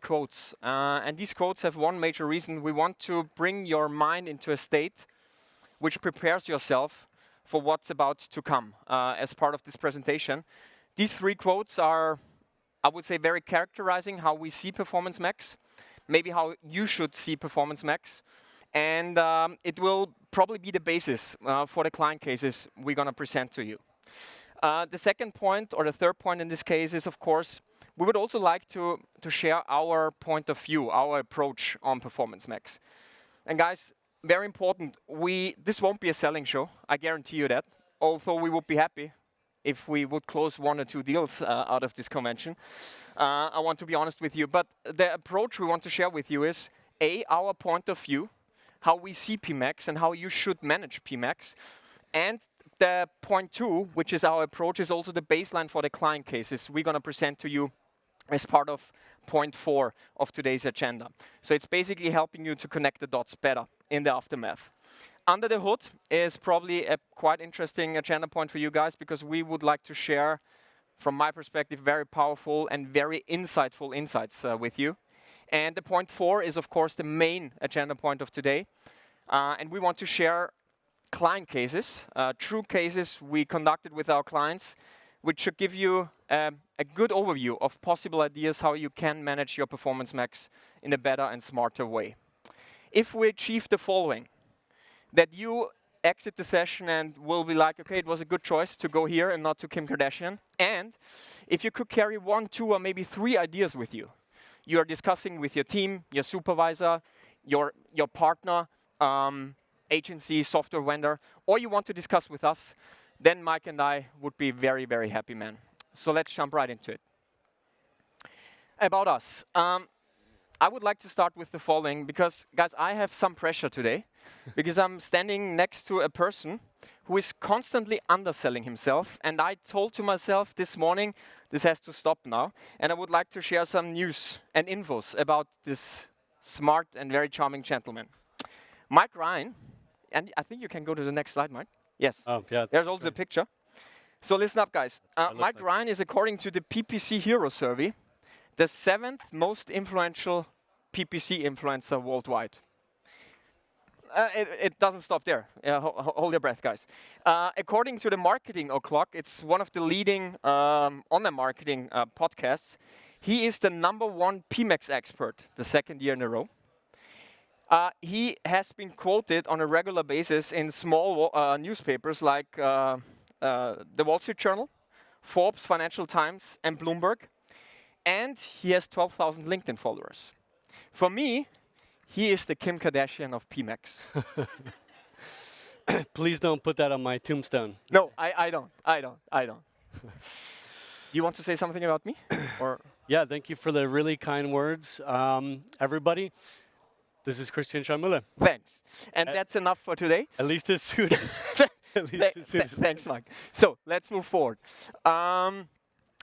quotes. And these quotes have one major reason. We want to bring your mind into a state which prepares yourself for what's about to come as part of this presentation. These 3 quotes are, I would say, very characterizing how we see Performance Max, maybe how you should see Performance Max. And it will probably be the basis for the client cases we're going to present to you. The second point, or the third point in this case, is, of course, we would also like to share our point of view, our approach on Performance Max. And guys, very important, this won't be a selling show, I guarantee you that, although we would be happy if we would close 1 or 2 deals out of this convention. I want to be honest with you, but the approach we want to share with you is, A, our point of view, how we see PMax and how you should manage PMax, and the point 2, which is our approach, is also the baseline for the client cases we're going to present to you as part of point 4 of today's agenda. So it's basically helping you to connect the dots better in the aftermath. Under the hood is probably a quite interesting agenda point for you guys, because we would like to share, from my perspective, very powerful and very insightful insights with you. And the point 4 is, of course, the main agenda point of today. And we want to share client cases, true cases we conducted with our clients, which should give you a good overview of possible ideas how you can manage your Performance Max in a better and smarter way. If we achieve the following, that you exit the session and will be like, okay, it was a good choice to go here and not to Kim Kardashian. And if you could carry 1, 2, or maybe 3 ideas with you, you are discussing with your team, your supervisor, your partner, agency, software vendor, or you want to discuss with us, then Mike and I would be very, very happy, man. So let's jump right into it. About us. I would like to start with the following, because, guys, I have some pressure today, because I'm standing next to a person who is constantly underselling himself, and I told to myself this morning, this has to stop now, and I would like to share some news and infos about this smart and very charming gentleman. Mike Ryan, and I think you can go to the next slide, Mike. Yes. Oh, yeah. There's also a picture. So listen up, guys. Mike Ryan is, according to the PPC Hero Survey, the 7th most influential PPC influencer worldwide. It doesn't stop there. Hold your breath, guys. According to the Marketing O'Clock, it's one of the leading online marketing podcasts. He is the #1 PMax expert, the 2nd year in a row. He has been quoted on a regular basis in small newspapers like the Wall Street Journal, Forbes, Financial Times, and Bloomberg. And he has 12,000 LinkedIn followers. For me, he is the Kim Kardashian of PMax. Please don't put that on my tombstone. No, I don't. You want to say something about me? Or? Yeah, thank you for the really kind words. Everybody, this is Christian Scharmüller. Thanks. And that's enough for today. At least as soon as Thanks, Mike. So let's move forward.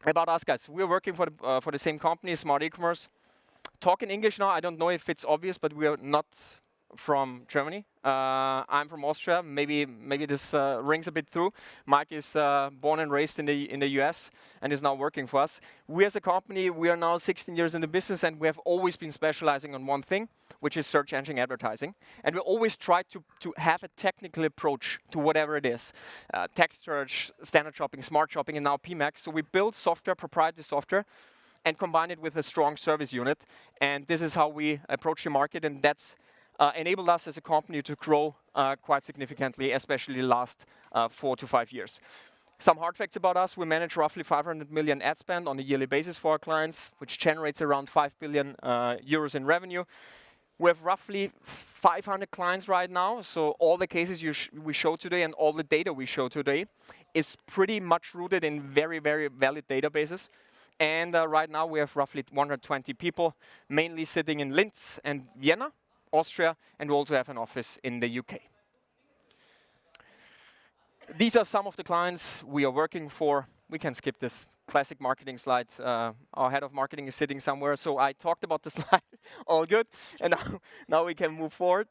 About us, guys. We're working for the same company, Smart Ecommerce. Talk in English now. I don't know if it's obvious, but we are not from Germany. I'm from Austria. Maybe this rings a bit through. Mike is born and raised in the US and is now working for us. We as a company, we are now 16 years in the business, and we have always been specializing on one thing, which is search engine advertising. And we always try to have a technical approach to whatever it is. Text search, standard shopping, smart shopping, and now PMax. So we build software, proprietary software, and combine it with a strong service unit. And this is how we approach the market, and that's enabled us as a company to grow quite significantly, especially the last 4 to 5 years. Some hard facts about us: we manage roughly 500 million ad spend on a yearly basis for our clients, which generates around 5 billion euros in revenue. We have roughly 500 clients right now, so all the cases we show today and all the data we show today is pretty much rooted in very, very valid databases. And right now we have roughly 120 people, mainly sitting in Linz and Vienna, Austria, and we also have an office in the UK. These are some of the clients we are working for. We can skip this classic marketing slide. Our head of marketing is sitting somewhere, so I talked about the slide. All good. And now we can move forward.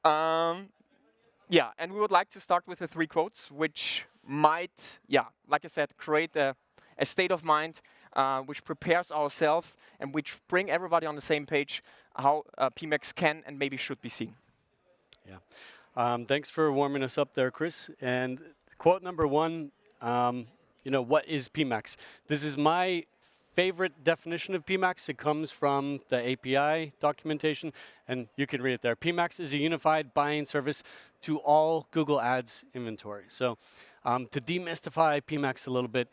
Yeah, and we would like to start with the 3 quotes, which might, like I said, create a state of mind which prepares ourselves and which bring everybody on the same page how PMax can and maybe should be seen. Yeah. Thanks for warming us up there, Chris. And quote number one, what is PMax? This is my favorite definition of PMax. It comes from the API documentation, and you can read it there. PMax is a unified buying service to all Google Ads inventory. So to demystify PMax a little bit,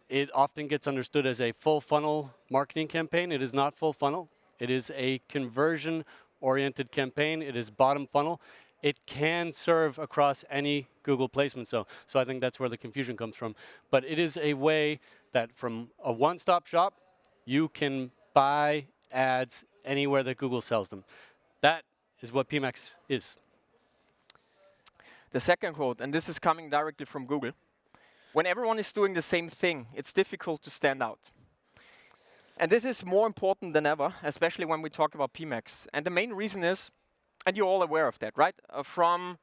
it often gets understood as a full funnel marketing campaign. It is not full funnel. It is a conversion-oriented campaign. It is bottom funnel. It can serve across any Google placement. So I think that's where the confusion comes from. But it is a way that from a one-stop shop, you can buy ads anywhere that Google sells them. That is what PMax is. The second quote, and this is coming directly from Google. When everyone is doing the same thing, it's difficult to stand out. And this is more important than ever, especially when we talk about PMax. And the main reason is, and you're all aware of that, right? From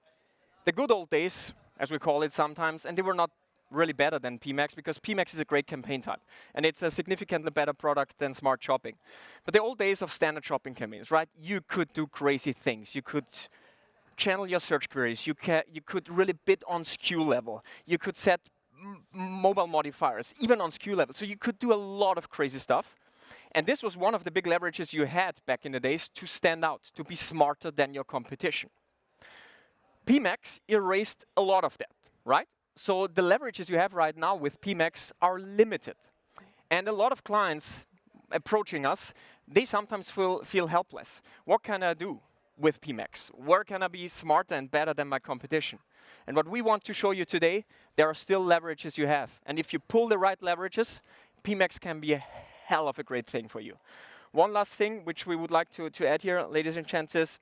the good old days, as we call it sometimes, and they were not really better than PMax because PMax is a great campaign type. And it's a significantly better product than smart shopping. But the old days of standard shopping campaigns, right? You could do crazy things. You could channel your search queries. You could really bid on SKU level. You could set mobile modifiers, even on SKU level. So you could do a lot of crazy stuff. And this was one of the big leverages you had back in the days to stand out, to be smarter than your competition. PMax erased a lot of that, right? So the leverages you have right now with PMax are limited. And a lot of clients approaching us, they sometimes feel helpless. What can I do with PMax? Where can I be smarter and better than my competition? And what we want to show you today, there are still leverages you have. And if you pull the right leverages, PMax can be a hell of a great thing for you. One last thing which we would like to add here, ladies and gents, is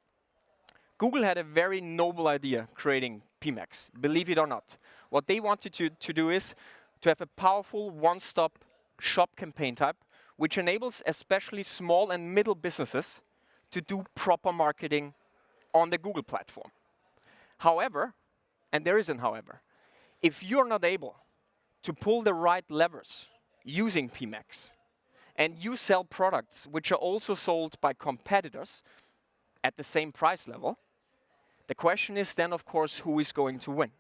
Google had a very noble idea creating PMax, believe it or not. What they wanted to do is to have a powerful one-stop shop campaign type, which enables especially small and middle businesses to do proper marketing on the Google platform. However, and there is an however, if you're not able to pull the right levers using PMax, and you sell products which are also sold by competitors at the same price level, the question is then, of course, who is going to win?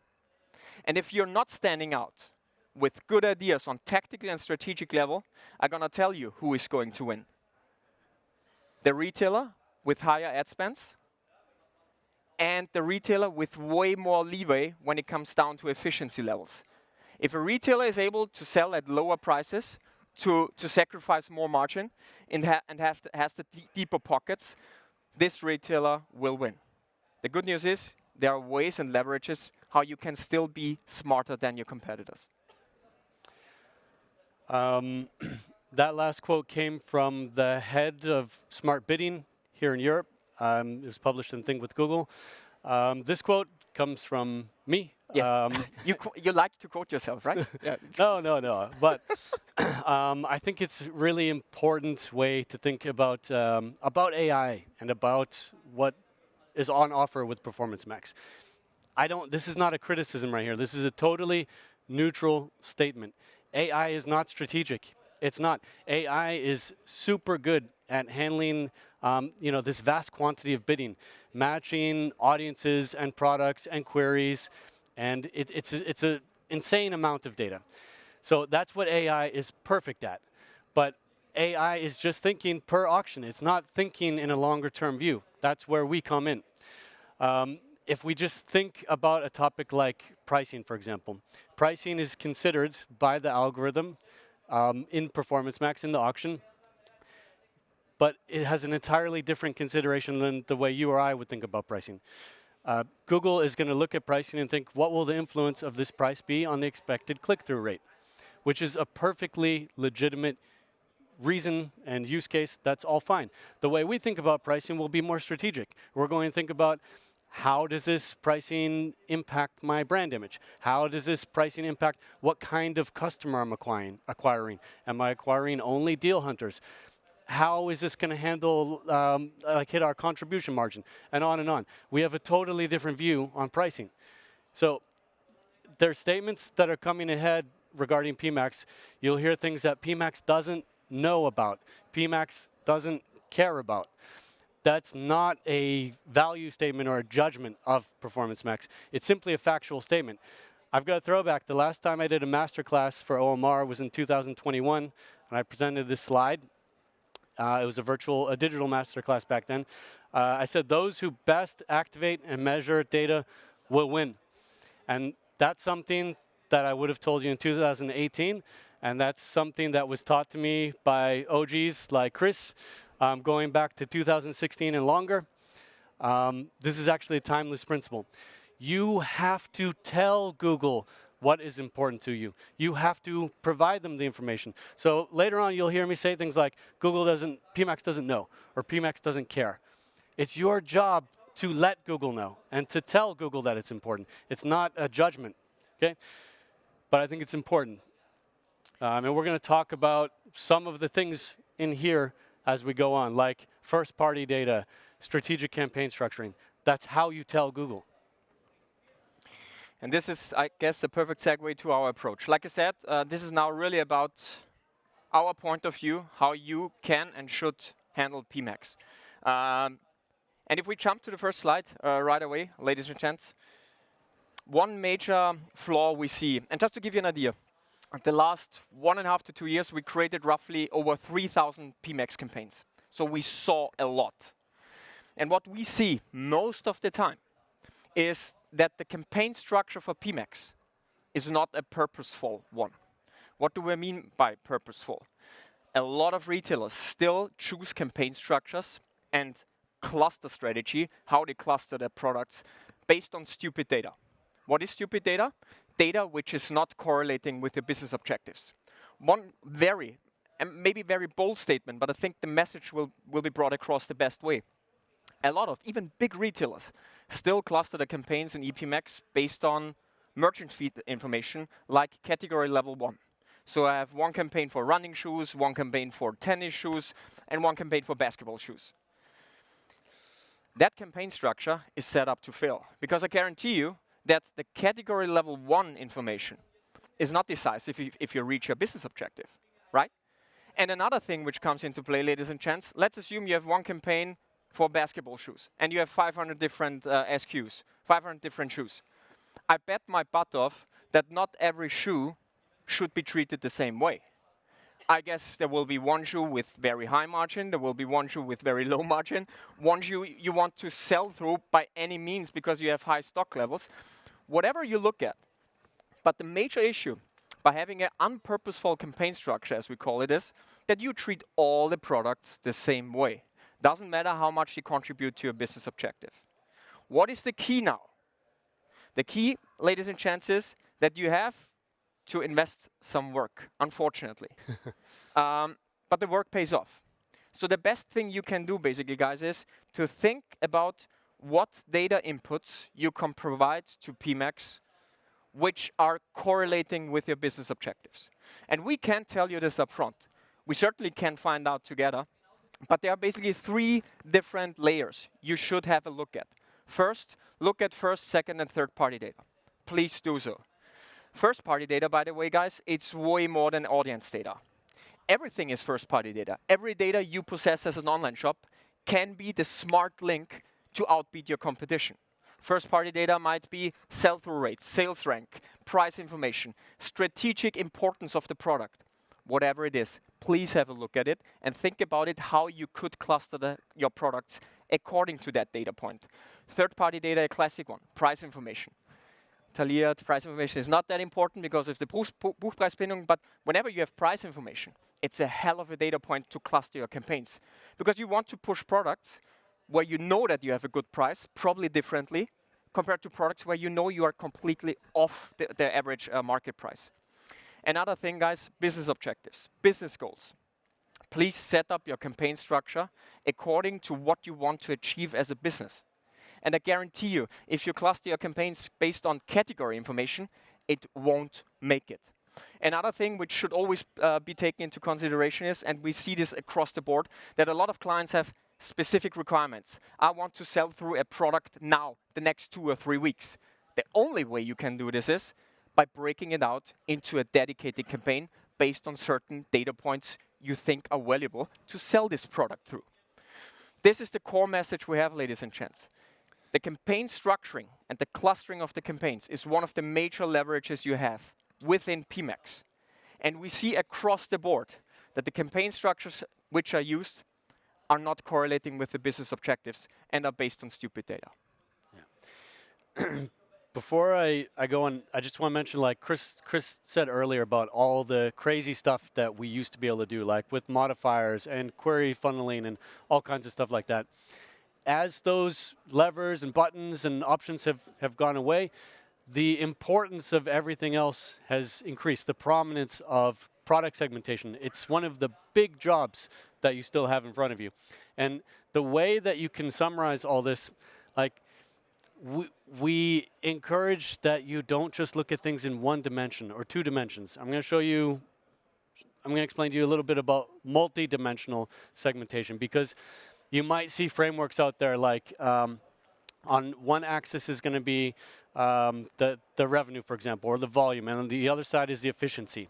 And if you're not standing out with good ideas on tactical and strategic level, I'm going to tell you who is going to win. The retailer with higher ad spends and the retailer with way more leeway when it comes down to efficiency levels. If a retailer is able to sell at lower prices, to sacrifice more margin and has the deeper pockets, this retailer will win. The good news is there are ways and leverages how you can still be smarter than your competitors. That last quote came from the head of smart bidding here in Europe. It was published in Think with Google. This quote comes from me. Yes, you like to quote yourself, right? Yeah, no. But I think it's a really important way to think about AI and about what is on offer with Performance Max. This is not a criticism right here. This is a totally neutral statement. AI is not strategic. It's not. AI is super good at handling this vast quantity of bidding, matching audiences and products and queries, and it's an insane amount of data. So that's what AI is perfect at. But AI is just thinking per auction. It's not thinking in a longer term view. That's where we come in. If we just think about a topic like pricing, for example, pricing is considered by the algorithm in Performance Max in the auction, but it has an entirely different consideration than the way you or I would think about pricing. Google is going to look at pricing and think, what will the influence of this price be on the expected click-through rate, which is a perfectly legitimate reason and use case. That's all fine. The way we think about pricing will be more strategic. We're going to think about, how does this pricing impact my brand image? How does this pricing impact what kind of customer I'm acquiring? Am I acquiring only deal hunters? How is this going to handle, hit our contribution margin? And on and on. We have a totally different view on pricing. So there's statements that are coming ahead regarding PMax, you'll hear things that PMax doesn't know about, PMax doesn't care about. That's not a value statement or a judgment of Performance Max. It's simply a factual statement. I've got a throwback. The last time I did a masterclass for OMR was in 2021, and I presented this slide. It was a digital masterclass back then. I said, those who best activate and measure data will win. And that's something that I would have told you in 2018, and that's something that was taught to me by OGs like Chris, going back to 2016 and longer. This is actually a timeless principle. You have to tell Google what is important to you. You have to provide them the information. So later on, you'll hear me say things like, PMax doesn't know, or PMax doesn't care. It's your job to let Google know and to tell Google that it's important. It's not a judgment, okay? But I think it's important. And we're going to talk about some of the things in here as we go on, like first-party data, strategic campaign structuring. That's how you tell Google. And this is, I guess, a perfect segue to our approach. Like I said, this is now really about our point of view, how you can and should handle PMax. And if we jump to the first slide right away, ladies and gents, one major flaw we see, and just to give you an idea, the last 1.5 to 2 years, we created roughly over 3,000 PMax campaigns. So we saw a lot. And what we see most of the time is that the campaign structure for PMax is not a purposeful one. What do we mean by purposeful? A lot of retailers still choose campaign structures and cluster strategy, how they cluster their products, based on stupid data. What is stupid data? Data which is not correlating with your business objectives. One very, and maybe very bold statement, but I think the message will be brought across the best way. A lot of, even big retailers, still cluster their campaigns in ePMax based on merchant feed information like category level 1. So I have one campaign for running shoes, one campaign for tennis shoes, and one campaign for basketball shoes. That campaign structure is set up to fail, because I guarantee you that the category level 1 information is not decisive if you reach your business objective, right? And another thing which comes into play, ladies and gents, let's assume you have one campaign for basketball shoes, and you have 500 different SKUs, 500 different shoes. I bet my butt off that not every shoe should be treated the same way. I guess there will be one shoe with very high margin, there will be one shoe with very low margin, one shoe you want to sell through by any means because you have high stock levels. Whatever you look at. But the major issue by having an unpurposeful campaign structure, as we call it, is that you treat all the products the same way. Doesn't matter how much you contribute to your business objective. What is the key now? The key, ladies and gents, is that you have to invest some work, unfortunately. But the work pays off. So the best thing you can do, basically, guys, is to think about what data inputs you can provide to PMax which are correlating with your business objectives. And we can't tell you this up front. We certainly can find out together. But there are basically 3 different layers you should have a look at. First, look at first, second, and third-party data. Please do so. First-party data, by the way, guys, it's way more than audience data. Everything is first-party data. Every data you possess as an online shop can be the smart link to outbeat your competition. First-party data might be sell-through rates, sales rank, price information, strategic importance of the product. Whatever it is, please have a look at it and think about it, how you could cluster your products according to that data point. Third-party data, a classic one, price information. 𝘁𝗏𝗏𝗀, price information is not that important because of the Buchpreisbindung, but whenever you have price information, it's a hell of a data point to cluster your campaigns. Because you want to push products where you know that you have a good price, probably differently, compared to products where you know you are completely off the average market price. Another thing, guys, business objectives, business goals. Please set up your campaign structure according to what you want to achieve as a business. And I guarantee you, if you cluster your campaigns based on category information, it won't make it. Another thing which should always be taken into consideration is, and we see this across the board, that a lot of clients have specific requirements. I want to sell through a product now, the next 2 or 3 weeks. The only way you can do this is by breaking it out into a dedicated campaign based on certain data points you think are valuable to sell this product through. This is the core message we have, ladies and gents. The campaign structuring and the clustering of the campaigns is one of the major leverages you have within PMax. And we see across the board that the campaign structures which are used are not correlating with the business objectives and are based on stupid data. Yeah. Before I go on, I just want to mention, like Chris said earlier about all the crazy stuff that we used to be able to do, like with modifiers and query funneling and all kinds of stuff like that. As those levers and buttons and options have gone away, the importance of everything else has increased, the prominence of product segmentation. It's one of the big jobs that you still have in front of you. And the way that you can summarize all this, like, we encourage that you don't just look at things in one dimension or two dimensions. I'm going to explain to you a little bit about multi-dimensional segmentation, because you might see frameworks out there like on one axis is going to be the revenue, for example, or the volume, and on the other side is the efficiency.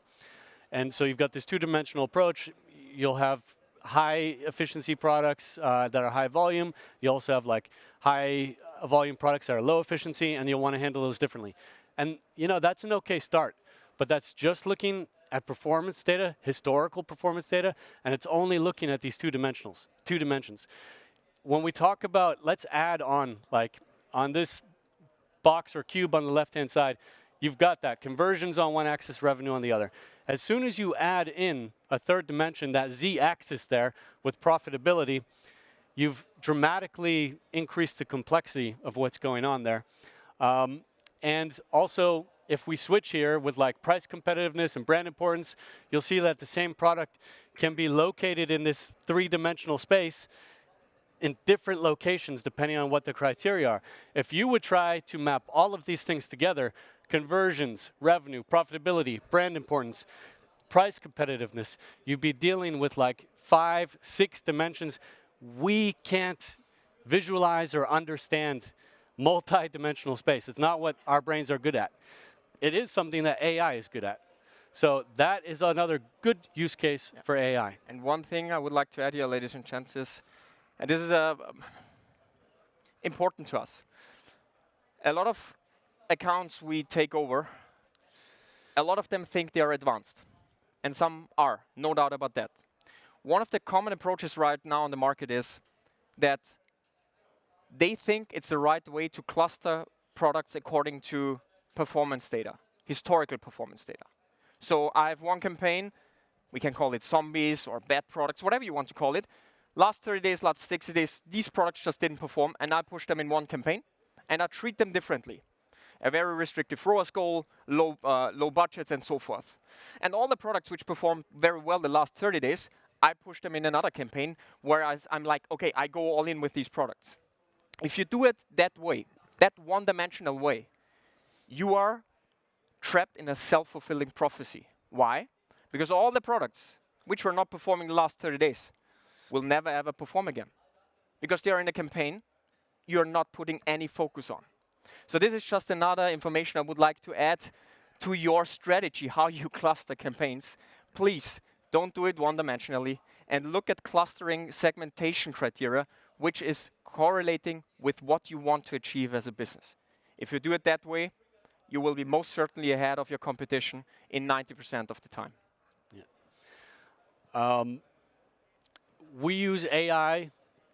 And so you've got this two-dimensional approach. You'll have high efficiency products that are high volume. You also have like high volume products that are low efficiency, and you'll want to handle those differently. And that's an okay start, but that's just looking at performance data, historical performance data, and it's only looking at these two dimensions. When we talk about, let's add on, like on this box or cube on the left-hand side, you've got that conversions on one axis, revenue on the other. As soon as you add in a third dimension, that z-axis there with profitability, you've dramatically increased the complexity of what's going on there. And also, if we switch here with like price competitiveness and brand importance, you'll see that the same product can be located in this three-dimensional space in different locations depending on what the criteria are. If you would try to map all of these things together, conversions, revenue, profitability, brand importance, price competitiveness, you'd be dealing with like 5, 6 dimensions. We can't visualize or understand multi-dimensional space. It's not what our brains are good at. It is something that AI is good at. So that is another good use case for AI. And one thing I would like to add here, ladies and gents, is, and this is important to us, a lot of accounts we take over, a lot of them think they are advanced. And some are, no doubt about that. One of the common approaches right now on the market is that they think it's the right way to cluster products according to performance data, historical performance data. So I have one campaign, we can call it zombies or bad products, whatever you want to call it. Last 30 days, last 60 days, these products just didn't perform, and I push them in one campaign, and I treat them differently. A very restrictive ROAS goal, low budgets, and so forth. And all the products which performed very well the last 30 days, I push them in another campaign, whereas I'm like, okay, I go all in with these products. If you do it that way, that one-dimensional way, you are trapped in a self-fulfilling prophecy. Why? Because all the products which were not performing the last 30 days will never ever perform again. Because they are in a campaign you're not putting any focus on. So this is just another information I would like to add to your strategy, how you cluster campaigns. Please don't do it one-dimensionally and look at clustering segmentation criteria, which is correlating with what you want to achieve as a business. If you do it that way, you will be most certainly ahead of your competition in 90% of the time. Yeah. We use AI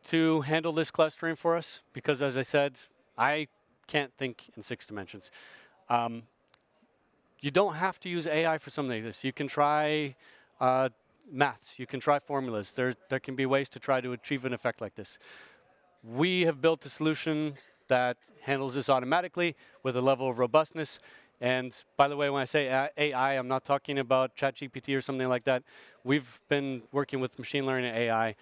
to handle this clustering for us because, as I said, I can't think in 6 dimensions. You don't have to use AI for something like this. You can try maths. You can try formulas. There can be ways to try to achieve an effect like this. We have built a solution that handles this automatically with a level of robustness. And by the way, when I say AI, I'm not talking about ChatGPT or something like that. We've been working with machine learning and AI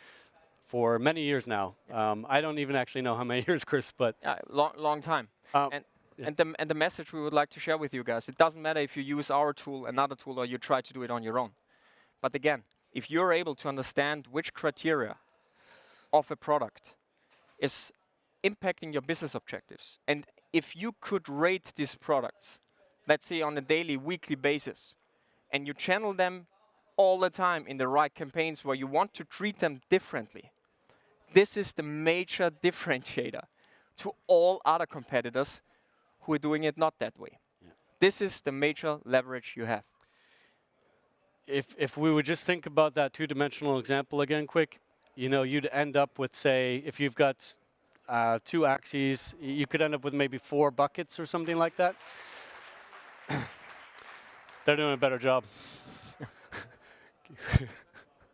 for many years now. I don't even actually know how many years, Chris, but long time. And the message we would like to share with you guys, it doesn't matter if you use our tool, another tool, or you try to do it on your own. But again, if you're able to understand which criteria of a product is impacting your business objectives, and if you could rate these products let's say on a daily, weekly basis, and you channel them all the time in the right campaigns where you want to treat them differently, this is the major differentiator to all other competitors who are doing it not that way. Yeah. This is the major leverage you have. If we would just think about that two-dimensional example again quick, you know, you'd end up with, say, if you've got 2 axes, you could end up with maybe 4 buckets or something like that. They're doing a better job.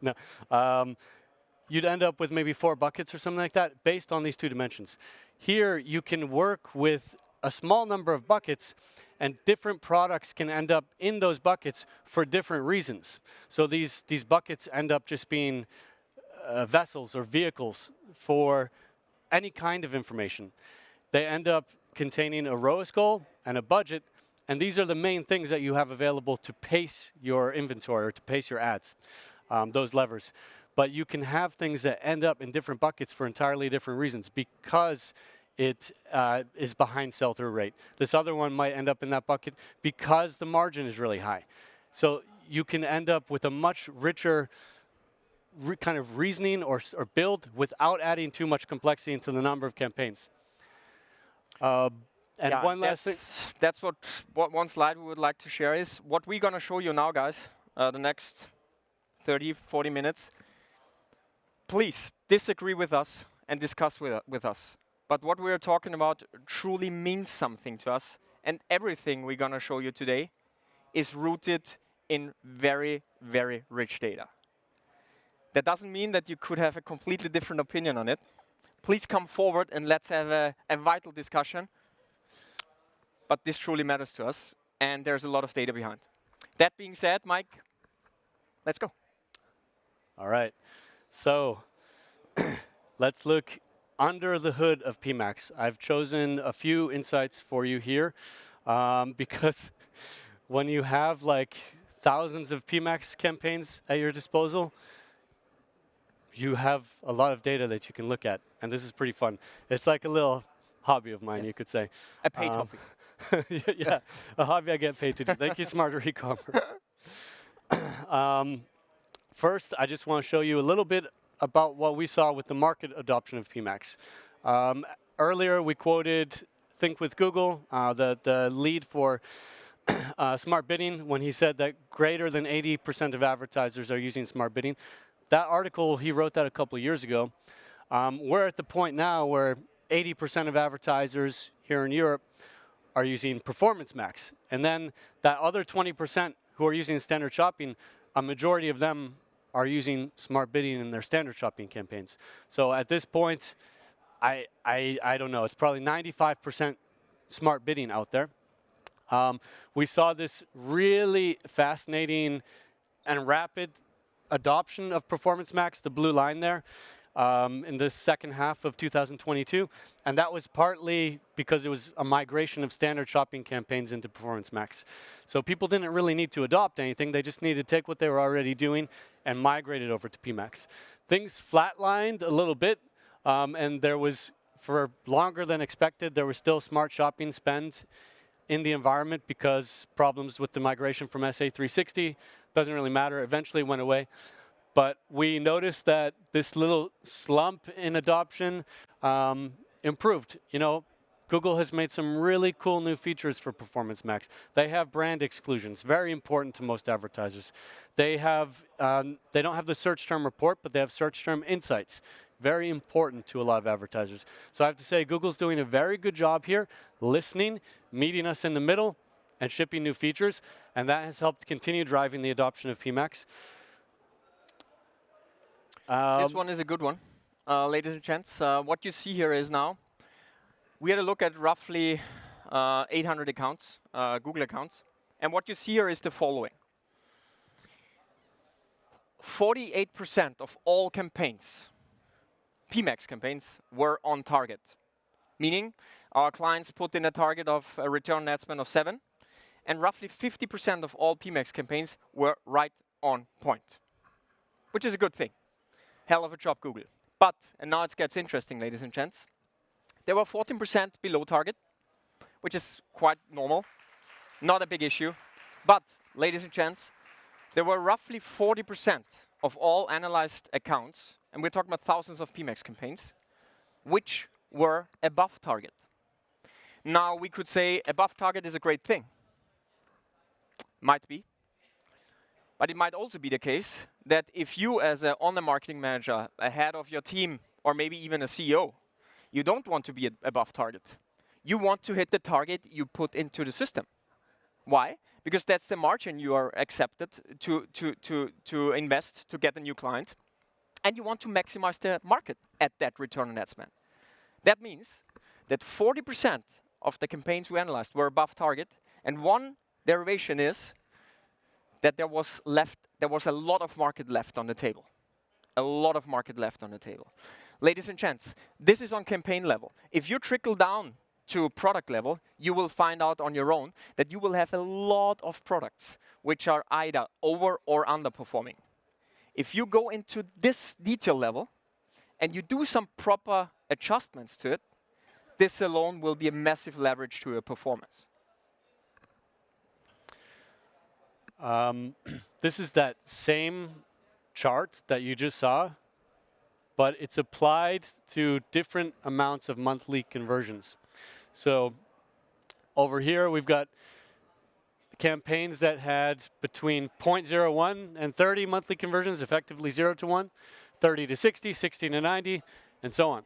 No. You'd end up with maybe 4 buckets or something like that based on these 2 dimensions. Here, you can work with a small number of buckets, and different products can end up in those buckets for different reasons. So these buckets end up just being vessels or vehicles for any kind of information. They end up containing a ROAS goal and a budget, and these are the main things that you have available to pace your inventory or to pace your ads, those levers. But you can have things that end up in different buckets for entirely different reasons because it is behind sell-through rate. This other one might end up in that bucket because the margin is really high. So you can end up with a much richer kind of reasoning or build without adding too much complexity into the number of campaigns. And yeah, one last thing. That's what one slide we would like to share is what we're going to show you now, guys, the next 30, 40 minutes. Please disagree with us and discuss with us. But what we're talking about truly means something to us, and everything we're going to show you today is rooted in very, very rich data. That doesn't mean that you could have a completely different opinion on it. Please come forward and let's have a vital discussion. But this truly matters to us, and there's a lot of data behind. That being said, Mike, let's go. All right. So let's look under the hood of PMax. I've chosen a few insights for you here because when you have like thousands of PMax campaigns at your disposal, you have a lot of data that you can look at, and this is pretty fun. It's like a little hobby of mine, you could say. A paid hobby. Yeah, a hobby I get paid to do. Thank you, Smarter E-commerce. First, I just want to show you a little bit about what we saw with the market adoption of PMax. Earlier, we quoted Think with Google, the lead for smart bidding, when he said that greater than 80% of advertisers are using smart bidding. That article, he wrote that a couple of years ago. We're at the point now where 80% of advertisers here in Europe are using Performance Max. And then that other 20% who are using standard shopping, a majority of them are using smart bidding in their standard shopping campaigns. So at this point, I don't know, it's probably 95% smart bidding out there. We saw this really fascinating and rapid adoption of Performance Max, the blue line there, in the second half of 2022. And that was partly because it was a migration of standard shopping campaigns into Performance Max. So people didn't really need to adopt anything. They just needed to take what they were already doing and migrate it over to PMax. Things flatlined a little bit, and there was, for longer than expected, there was still smart shopping spend in the environment because problems with the migration from SA360 doesn't really matter, eventually went away. But we noticed that this little slump in adoption improved. You know, Google has made some really cool new features for Performance Max. They have brand exclusions, very important to most advertisers. They have, they don't have the search term report, but they have search term insights. Very important to a lot of advertisers. So I have to say, Google's doing a very good job here, listening, meeting us in the middle, and shipping new features, and that has helped continue driving the adoption of PMax. This one is a good one, ladies and gents. What you see here is now, we had a look at roughly 800 accounts, Google accounts, and what you see here is the following. 48% of all campaigns, PMax campaigns, were on target. Meaning, our clients put in a target of a return on ad spend of 7, and roughly 50% of all PMax campaigns were right on point, which is a good thing. Hell of a job, Google. But, and now it gets interesting, ladies and gents, there were 14% below target, which is quite normal. Not a big issue. But, ladies and gents, there were roughly 40% of all analyzed accounts, and we're talking about thousands of PMax campaigns, which were above target. Now, we could say above target is a great thing. Might be. But it might also be the case that if you, as an on-the marketing manager, a head of your team, or maybe even a CEO, you don't want to be above target. You want to hit the target you put into the system. Why? Because that's the margin you are accepted to invest to get a new client. And you want to maximize the market at that return on ad spend. That means that 40% of the campaigns we analyzed were above target. And one derivation is that there was a lot of market left on the table. A lot of market left on the table. Ladies and gents, this is on campaign level. If you trickle down to product level, you will find out on your own that you will have a lot of products which are either over or underperforming. If you go into this detail level and you do some proper adjustments to it, this alone will be a massive leverage to your performance. This is that same chart that you just saw, but it's applied to different amounts of monthly conversions. So over here, we've got campaigns that had between 0.01 and 30 monthly conversions, effectively 0 to 1, 30 to 60, 60 to 90, and so on.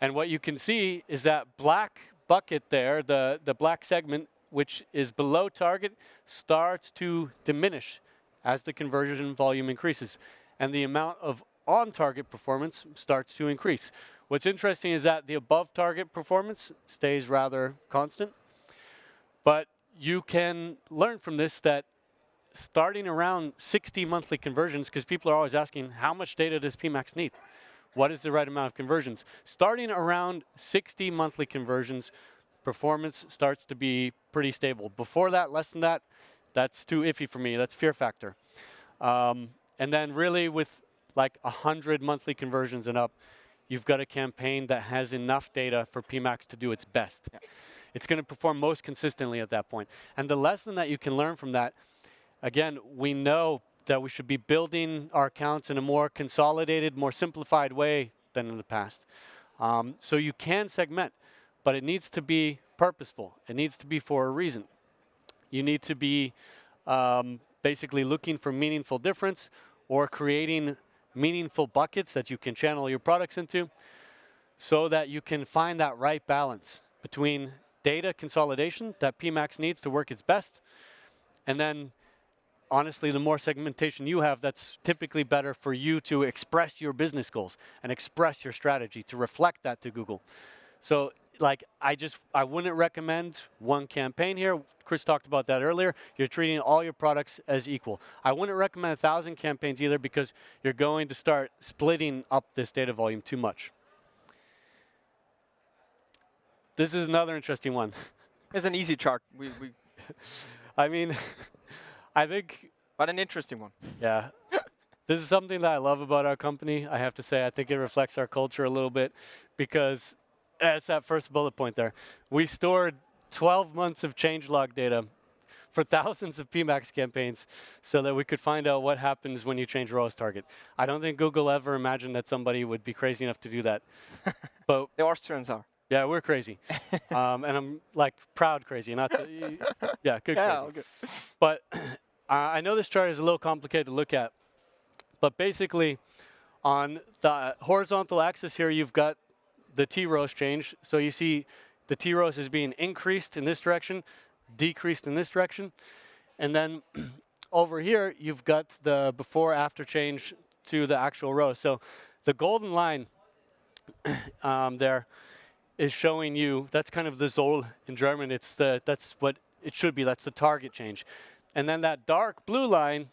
And what you can see is that black bucket there, the black segment, which is below target, starts to diminish as the conversion volume increases. And the amount of on-target performance starts to increase. What's interesting is that the above-target performance stays rather constant. But you can learn from this that starting around 60 monthly conversions, because people are always asking, how much data does PMax need? What is the right amount of conversions? Starting around 60 monthly conversions, performance starts to be pretty stable. Before that, less than that, that's too iffy for me. That's fear factor. And then really with like 100 monthly conversions and up, you've got a campaign that has enough data for PMax to do its best. Yeah. It's going to perform most consistently at that point. And the lesson that you can learn from that, again, we know that we should be building our accounts in a more consolidated, more simplified way than in the past. So you can segment, but it needs to be purposeful. It needs to be for a reason. You need to be basically looking for meaningful difference or creating meaningful buckets that you can channel your products into so that you can find that right balance between data consolidation that PMax needs to work its best, and then honestly, the more segmentation you have, that's typically better for you to express your business goals and express your strategy to reflect that to Google. So like, I wouldn't recommend one campaign here. Chris talked about that earlier. You're treating all your products as equal. I wouldn't recommend 1,000 campaigns either because you're going to start splitting up this data volume too much. This is another interesting one. It's an easy chart. I mean, I think... But an interesting one. Yeah. This is something that I love about our company. I have to say, I think it reflects our culture a little bit because it's that first bullet point there. We stored 12 months of changelog data for thousands of PMax campaigns so that we could find out what happens when you change ROAS target. I don't think Google ever imagined that somebody would be crazy enough to do that. But the Austrians are. Yeah, we're crazy. And I'm like proud crazy, not yeah, good crazy. Okay. But I know this chart is a little complicated to look at, but basically on the horizontal axis here, you've got the T-rows change. So you see the T-rows is being increased in this direction, decreased in this direction. And then over here, you've got the before-after change to the actual rows. So the golden line there is showing you, that's kind of the Zoll in German. That's what it should be. That's the target change. And then that dark blue line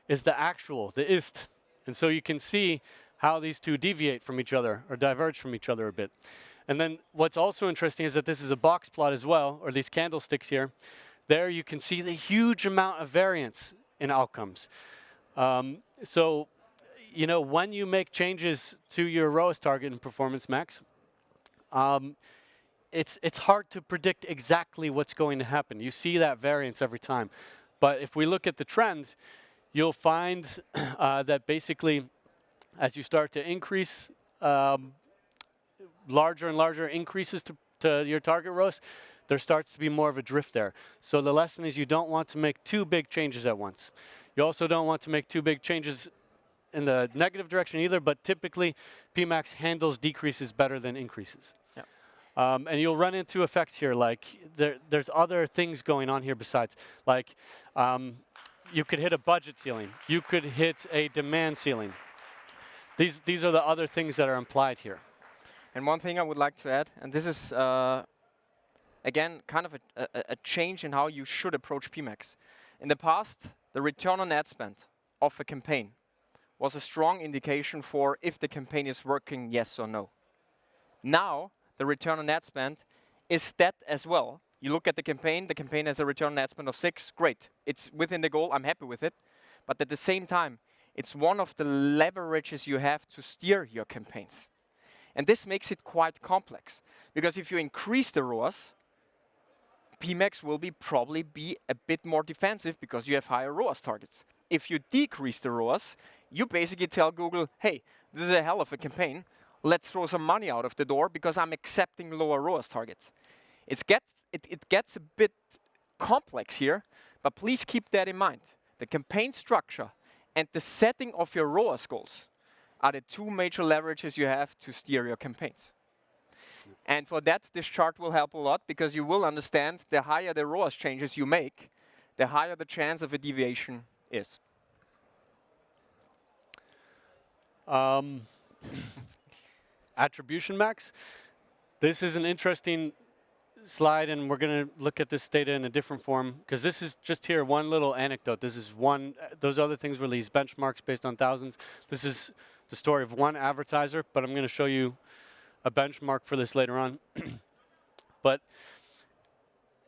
is the actual, the ist. And so you can see how these two deviate from each other or diverge from each other a bit. And then what's also interesting is that this is a box plot as well, or these candlesticks here. There you can see the huge amount of variance in outcomes. So, you know, when you make changes to your ROAS target in Performance Max, it's hard to predict exactly what's going to happen. You see that variance every time. But if we look at the trend, you'll find that basically as you start to increase larger and larger increases to your target ROAS, there starts to be more of a drift there. So the lesson is you don't want to make too big changes at once. You also don't want to make too big changes in the negative direction either, but typically PMax handles decreases better than increases. And you'll run into effects here, like there's other things going on here besides. Like you could hit a budget ceiling. You could hit a demand ceiling. These are the other things that are implied here. And one thing I would like to add, and this is, again, kind of a change in how you should approach PMax. In the past, the return on ad spend of a campaign was a strong indication for if the campaign is working, yes or no. Now, the return on ad spend is that as well. You look at the campaign has a return on ad spend of 6, great. It's within the goal, I'm happy with it. But at the same time, it's one of the leverages you have to steer your campaigns. And this makes it quite complex. Because if you increase the ROAS, PMax will probably be a bit more defensive because you have higher ROAS targets. If you decrease the ROAS, you basically tell Google, hey, this is a hell of a campaign. Let's throw some money out of the door because I'm accepting lower ROAS targets. It gets a bit complex here, but please keep that in mind. The campaign structure and the setting of your ROAS goals are the two major leverages you have to steer your campaigns. And for that, this chart will help a lot because you will understand the higher the ROAS changes you make, the higher the chance of a deviation is. Attribution max. This is an interesting slide, and we're going to look at this data in a different form because this is just here one little anecdote. This is one, those other things were these benchmarks based on thousands. This is the story of one advertiser, but I'm going to show you a benchmark for this later on. But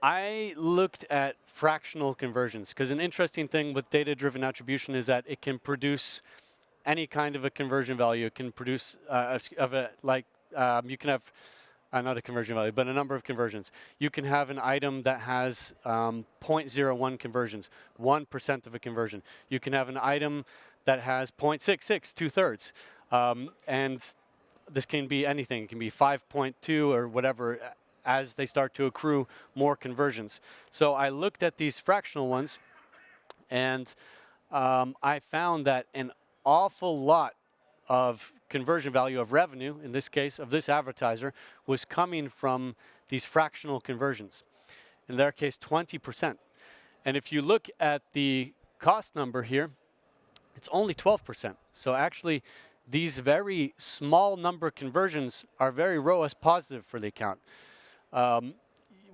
I looked at fractional conversions because an interesting thing with data-driven attribution is that it can produce any kind of a conversion value. It can produce you can have not a conversion value, but a number of conversions. You can have an item that has 0.01 conversions, 1% of a conversion. You can have an item that has 0.66, 2/3. And this can be anything. It can be 5.2 or whatever as they start to accrue more conversions. So I looked at these fractional ones, and I found that an awful lot of conversion value of revenue, in this case of this advertiser, was coming from these fractional conversions. In their case, 20%. And if you look at the cost number here, it's only 12%. So actually, these very small number conversions are very ROAS positive for the account.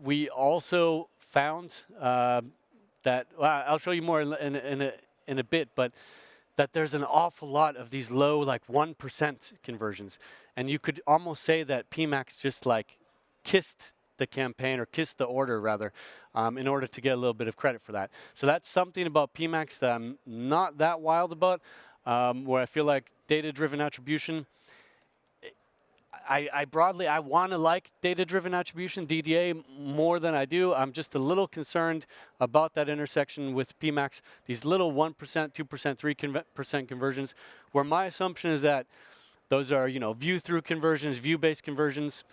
We also found that, well, I'll show you more in a bit, but that there's an awful lot of these low, like 1% conversions. And you could almost say that PMax just like kissed the campaign, or kissed the order rather, in order to get a little bit of credit for that. So that's something about PMax that I'm not that wild about, where I feel like data-driven attribution, I want to like data-driven attribution, DDA, more than I do. I'm just a little concerned about that intersection with PMax, these little 1%, 2%, 3% conversions, where my assumption is that those are, view-through conversions, view-based conversions,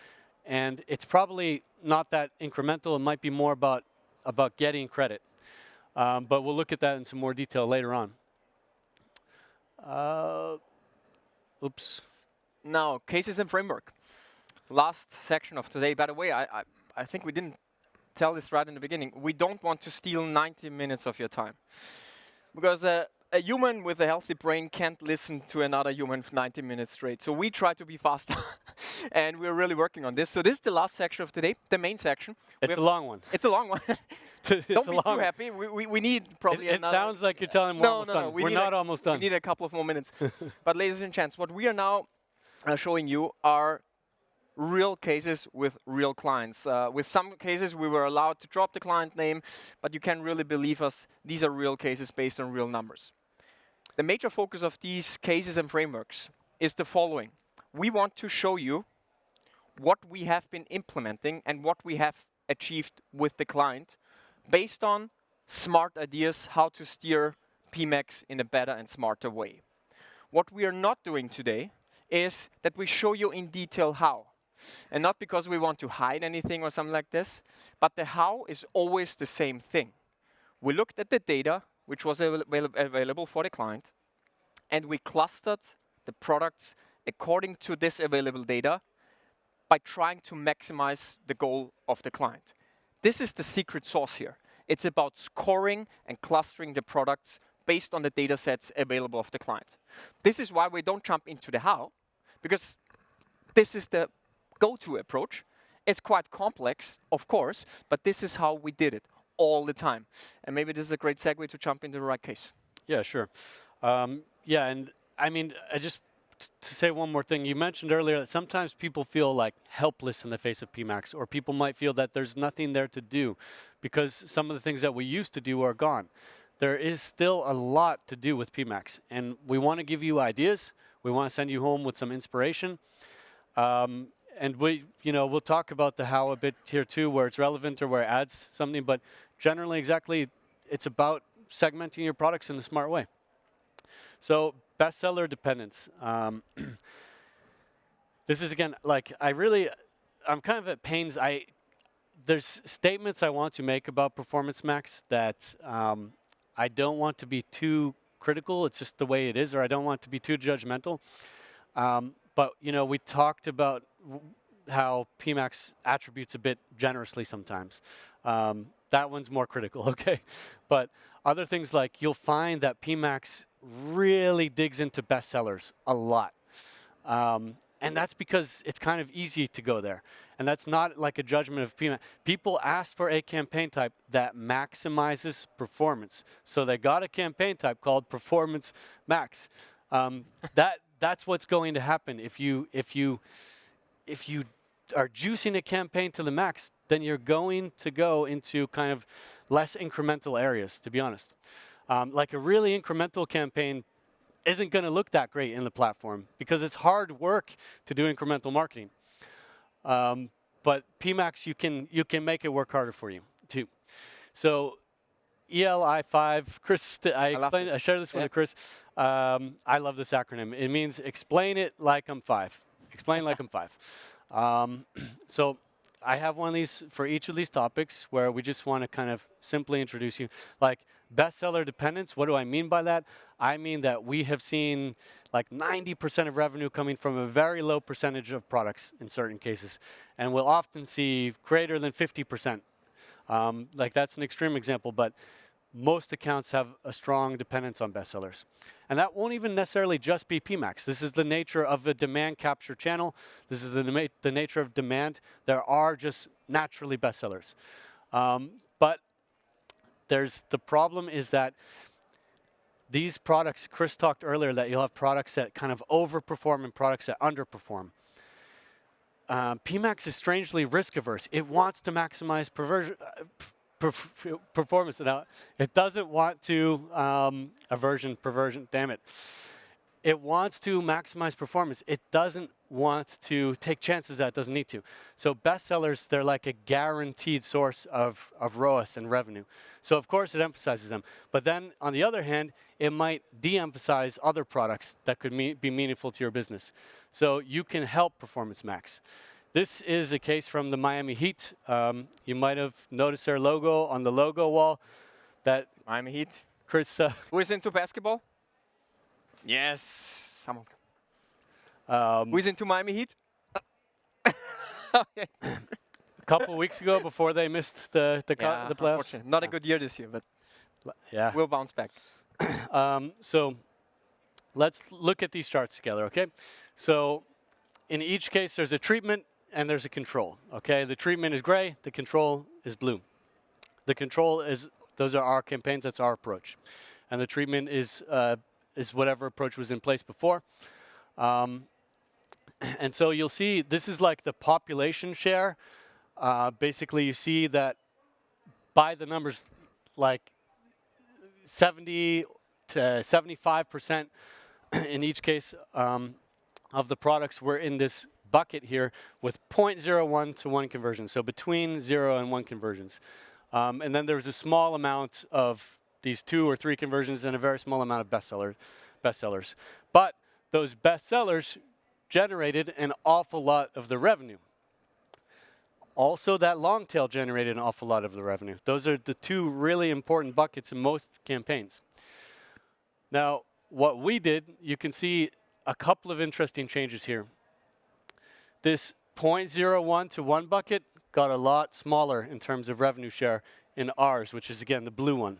and it's probably not that incremental. It might be more about getting credit. But we'll look at that in some more detail later on. Oops. Now, cases and framework. Last section of today. By the way, I think we didn't tell this right in the beginning. We don't want to steal 90 minutes of your time. Because a human with a healthy brain can't listen to another human for 90 minutes straight. So we try to be faster. And we're really working on this. So this is the last section of today, the main section. It's a long one. It's a long one. Don't be too happy. We need probably another... It sounds like you're telling me we're almost done. We're not almost done. We need a couple of more minutes. But ladies and gents, what we are now showing you are real cases with real clients. With some cases, we were allowed to drop the client name, but you can really believe us, these are real cases based on real numbers. The major focus of these cases and frameworks is the following. We want to show you what we have been implementing and what we have achieved with the client based on smart ideas how to steer PMax in a better and smarter way. What we are not doing today is that we show you in detail how. And not because we want to hide anything or something like this, but the how is always the same thing. We looked at the data which was available for the client, and we clustered the products according to this available data by trying to maximize the goal of the client. This is the secret sauce here. It's about scoring and clustering the products based on the data sets available of the client. This is why we don't jump into the how, because this is the go-to approach. It's quite complex, of course, but this is how we did it all the time. And maybe this is a great segue to jump into the right case. Yeah, sure. Yeah, and I mean, to say one more thing, you mentioned earlier that sometimes people feel like helpless in the face of PMax, or people might feel that there's nothing there to do because some of the things that we used to do are gone. There is still a lot to do with PMax, and we want to give you ideas. We want to send you home with some inspiration. And we'll talk about the how a bit here too, where it's relevant or where it adds something, but generally, exactly, it's about segmenting your products in a smart way. So bestseller dependence. This is, again, like, I'm kind of at pains. There's statements I want to make about Performance Max that I don't want to be too critical. It's just the way it is, or I don't want to be too judgmental. But, we talked about how PMax attributes a bit generously sometimes. That one's more critical, okay? But other things, like, you'll find that PMax really digs into bestsellers a lot. And that's because it's kind of easy to go there. And that's not like a judgment of PMax. People asked for a campaign type that maximizes performance. So they got a campaign type called Performance Max. That's what's going to happen. If you are juicing a campaign to the max, then you're going to go into kind of less incremental areas, to be honest. Like a really incremental campaign isn't going to look that great in the platform because it's hard work to do incremental marketing. But PMax, you can make it work harder for you too. So ELI5, Chris, I shared this one with Chris. I love this acronym. It means explain it like I'm 5. Explain like I'm 5. So I have one of these for each of these topics where we just want to kind of simply introduce you. Like bestseller dependence, what do I mean by that? I mean that we have seen like 90% of revenue coming from a very low percentage of products in certain cases. And we'll often see greater than 50%. Like that's an extreme example, but most accounts have a strong dependence on bestsellers. And that won't even necessarily just be PMax. This is the nature of a demand capture channel. This is the nature of demand. There are just naturally bestsellers. But the problem is that these products, Chris talked earlier that you'll have products that kind of overperform and products that underperform. PMax is strangely risk averse. It wants to maximize performance. Now, it doesn't want to perversion, damn it. It wants to maximize performance. It doesn't want to take chances that it doesn't need to. So bestsellers, they're like a guaranteed source of ROAS and revenue. So of course it emphasizes them. But then on the other hand, it might de-emphasize other products that could be meaningful to your business. So you can help Performance Max. This is a case from the Miami Heat. You might have noticed their logo on the logo wall. That Miami Heat. Chris. Who is into basketball? Yes, someone. Who is into Miami Heat? A couple weeks ago, before they missed the playoffs. Not a good year this year, but yeah, we'll bounce back. So let's look at these charts together, okay? So in each case, there's a treatment and there's a control, okay? The treatment is gray, the control is blue. The control those are our campaigns, that's our approach. And the treatment is whatever approach was in place before. And so you'll see, this is like the population share. Basically, you see that by the numbers, like 70 to 75% in each case of the products were in this bucket here with 0.01 to 1 conversion, so between 0 and 1 conversions. And then there's a small amount of these 2 or 3 conversions and a very small amount of bestsellers. But those bestsellers generated an awful lot of the revenue. Also, that long tail generated an awful lot of the revenue. Those are the 2 really important buckets in most campaigns. Now, what we did, you can see a couple of interesting changes here. This 0.01 to 1 bucket got a lot smaller in terms of revenue share in ours, which is again the blue one.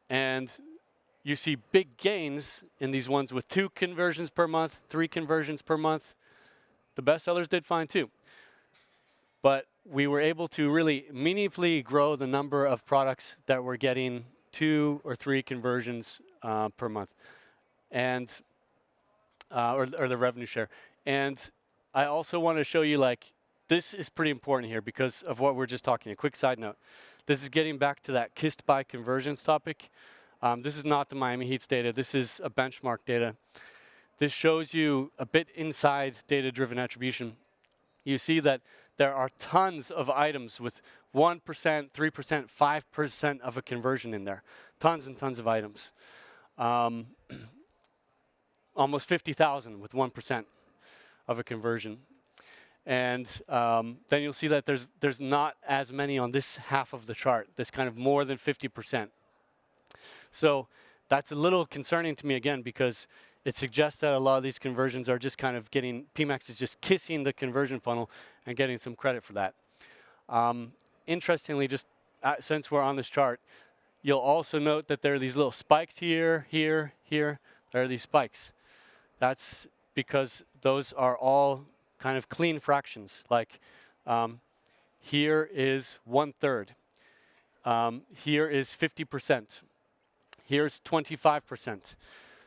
And you see big gains in these ones with 2 conversions per month, 3 conversions per month. The bestsellers did fine too. But we were able to really meaningfully grow the number of products that were getting 2 or 3 conversions per month, and or the revenue share. And I also want to show you, like, this is pretty important here because of what we're just talking. A quick side note. This is getting back to that kissed by conversions topic. This is not the Miami Heat's data. This is a benchmark data. This shows you a bit inside data-driven attribution. You see that there are tons of items with 1%, 3%, 5% of a conversion in there. Tons and tons of items. Almost 50,000 with 1% of a conversion. And then you'll see that there's not as many on this half of the chart, this kind of more than 50%. So that's a little concerning to me again, because it suggests that a lot of these conversions are just kind of getting, PMax is just kissing the conversion funnel and getting some credit for that. Interestingly, just since we're on this chart, you'll also note that there are these little spikes here, here, here. There are these spikes. That's because those are all kind of clean fractions. Like here is 1/3. Here is 50%. Here's 25%.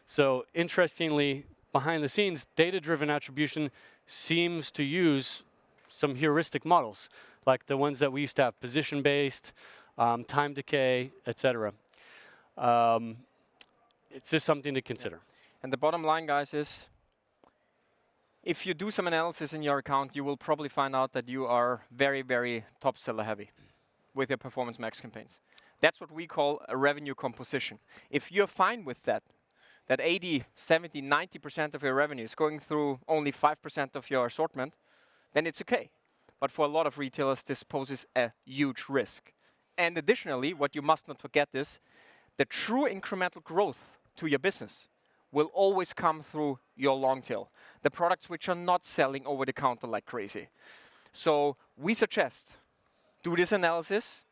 So interestingly, behind the scenes, data-driven attribution seems to use some heuristic models, like the ones that we used to have, position-based, time decay, etc. It's just something to consider. And the bottom line, guys, is if you do some analysis in your account, you will probably find out that you are very, very top seller heavy with your Performance Max campaigns. That's what we call a revenue composition. If you're fine with that 80, 70, 90% of your revenue is going through only 5% of your assortment, then it's okay. But for a lot of retailers, this poses a huge risk. And additionally, what you must not forget is the true incremental growth to your business will always come through your long tail, the products which are not selling over the counter like crazy. So we suggest do this analysis.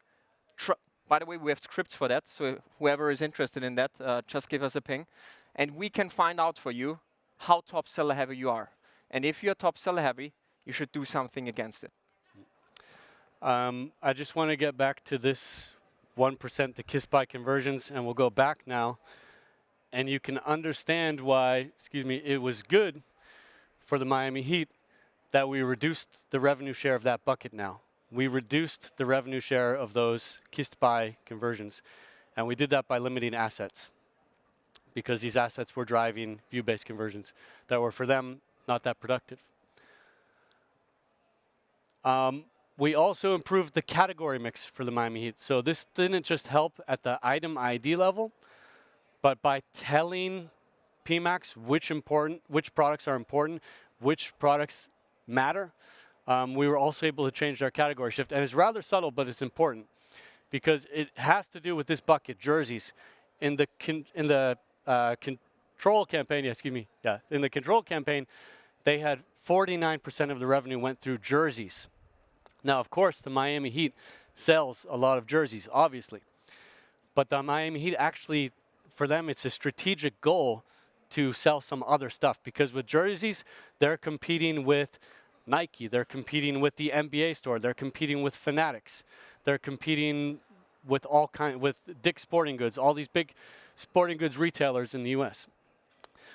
By the way, we have scripts for that, so whoever is interested in that, just give us a ping. And we can find out for you how top seller heavy you are. And if you're top seller heavy, you should do something against it. I just want to get back to this 1%, the kiss by conversions, and we'll go back now. And you can understand why, it was good for the Miami Heat that we reduced the revenue share of that bucket now. We reduced the revenue share of those kissed by conversions. And we did that by limiting assets, because these assets were driving view-based conversions that were, for them, not that productive. We also improved the category mix for the Miami Heat. So this didn't just help at the item ID level, but by telling PMax which products are important, which products matter, we were also able to change our category shift. And it's rather subtle, but it's important, because it has to do with this bucket, jerseys. In the control campaign, in the control campaign, they had 49% of the revenue went through jerseys. Now, of course, the Miami Heat sells a lot of jerseys, obviously. But the Miami Heat actually, for them, it's a strategic goal to sell some other stuff, because with jerseys, they're competing with Nike, they're competing with the NBA store, they're competing with Fanatics, they're competing with with Dick's Sporting Goods, all these big sporting goods retailers in the US.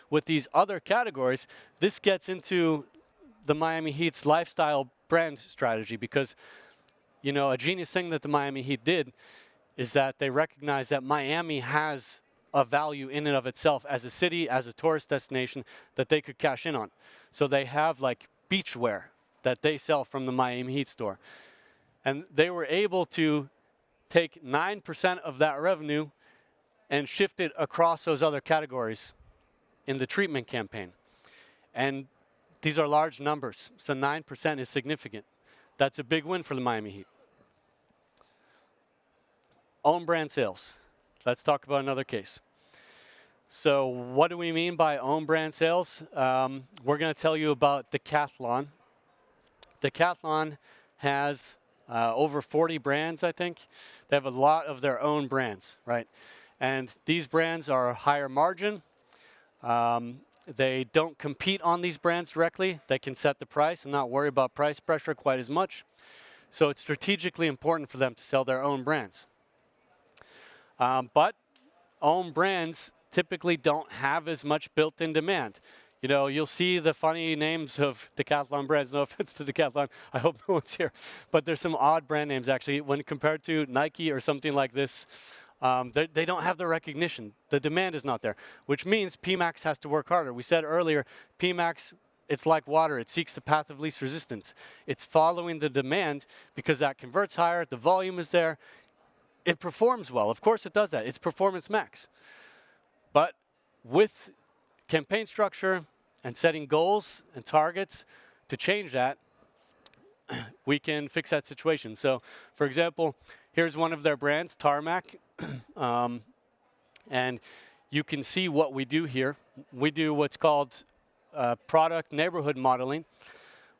With these other categories, this gets into the Miami Heat's lifestyle brand strategy, because, a genius thing that the Miami Heat did is that they recognized that Miami has a value in and of itself as a city, as a tourist destination that they could cash in on. So they have like beachwear that they sell from the Miami Heat store. And they were able to take 9% of that revenue and shift it across those other categories in the treatment campaign. And these are large numbers, so 9% is significant. That's a big win for the Miami Heat. Own brand sales. Let's talk about another case. So what do we mean by own brand sales? We're going to tell you about Decathlon. Decathlon has over 40 brands, I think. They have a lot of their own brands, right? And these brands are higher margin. They don't compete on these brands directly. They can set the price and not worry about price pressure quite as much. So it's strategically important for them to sell their own brands. But own brands typically don't have as much built-in demand. You know, you'll see the funny names of Decathlon brands. No offense to Decathlon, I hope no one's here. But there's some odd brand names actually when compared to Nike or something like this. They don't have the recognition. The demand is not there, which means PMax has to work harder. We said earlier, PMax, it's like water. It seeks the path of least resistance. It's following the demand because that converts higher, the volume is there. It performs well. Of course it does that. It's performance max. But with campaign structure and setting goals and targets to change that, we can fix that situation. So, for example, here's one of their brands, Tarmac. And you can see what we do here. We do what's called product neighborhood modeling.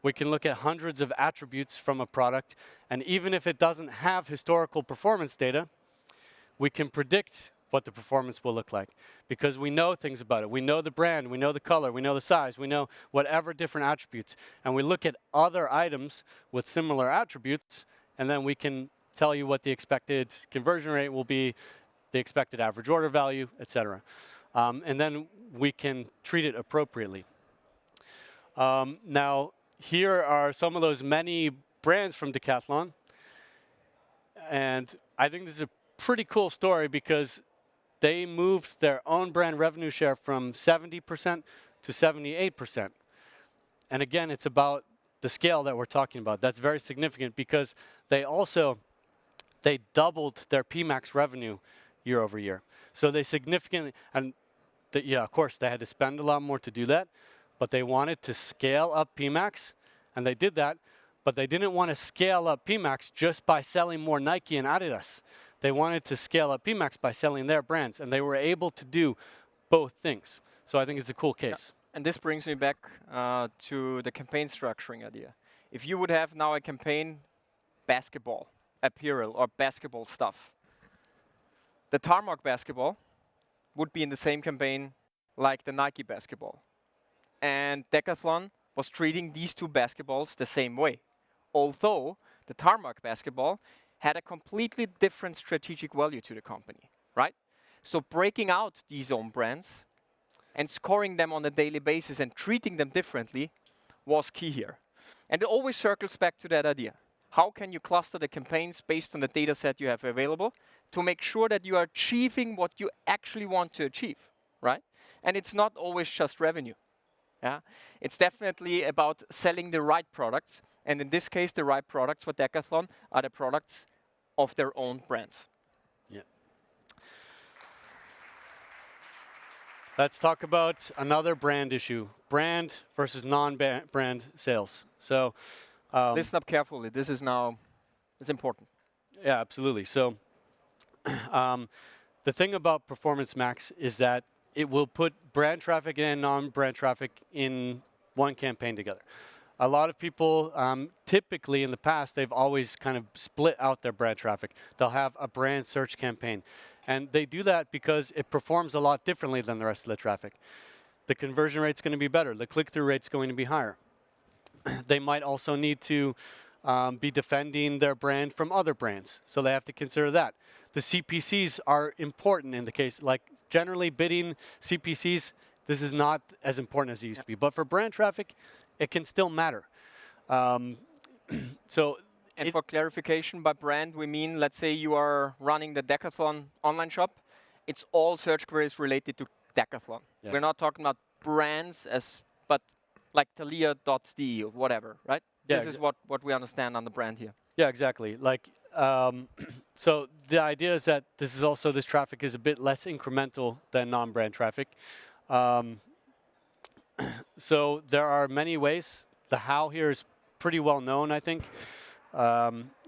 We can look at hundreds of attributes from a product, and even if it doesn't have historical performance data, we can predict what the performance will look like because we know things about it. We know the brand, we know the color, we know the size, we know whatever different attributes. And we look at other items with similar attributes, and then we can tell you what the expected conversion rate will be, the expected average order value, etc. And then we can treat it appropriately. Now, here are some of those many brands from Decathlon. And I think this is a pretty cool story because they moved their own brand revenue share from 70% to 78%. And again, it's about the scale that we're talking about. That's very significant because they doubled their PMax revenue year over year. So they significantly, and yeah, of course, they had to spend a lot more to do that, but they wanted to scale up PMax, and they did that, but they didn't want to scale up PMax just by selling more Nike and Adidas. They wanted to scale up PMax by selling their brands, and they were able to do both things. So I think it's a cool case. Yeah. And this brings me back to the campaign structuring idea. If you would have now a campaign, basketball, apparel, or basketball stuff, the Tarmac basketball would be in the same campaign like the Nike basketball. And Decathlon was treating these two basketballs the same way. Although the Tarmac basketball had a completely different strategic value to the company, right? So breaking out these own brands and scoring them on a daily basis and treating them differently was key here. And it always circles back to that idea. How can you cluster the campaigns based on the data set you have available to make sure that you are achieving what you actually want to achieve, right? And it's not always just revenue. Yeah? It's definitely about selling the right products. And in this case, the right products for Decathlon are the products of their own brands. Yeah. Let's talk about another brand issue, brand versus non-brand sales. So listen up carefully. This is now, it's important. Yeah, absolutely. So the thing about Performance Max is that it will put brand traffic and non-brand traffic in one campaign together. A lot of people, typically in the past, they've always kind of split out their brand traffic. They'll have a brand search campaign. And they do that because it performs a lot differently than the rest of the traffic. The conversion rate's going to be better. The click-through rate's going to be higher. They might also need to be defending their brand from other brands. So they have to consider that. The CPCs are important in the case, like generally bidding CPCs, this is not as important as it used to be. But for brand traffic, it can still matter. For clarification, by brand, we mean, let's say you are running the Decathlon online shop, it's all search queries related to Decathlon. Yeah. We're not talking about brands but like 𝘁𝗴𝗲𝗀 or whatever, right? Yeah, This is what we understand on the brand here. Yeah, exactly. Like, so the idea is that this traffic is a bit less incremental than non-brand traffic. So there are many ways. The how here is pretty well known, I think.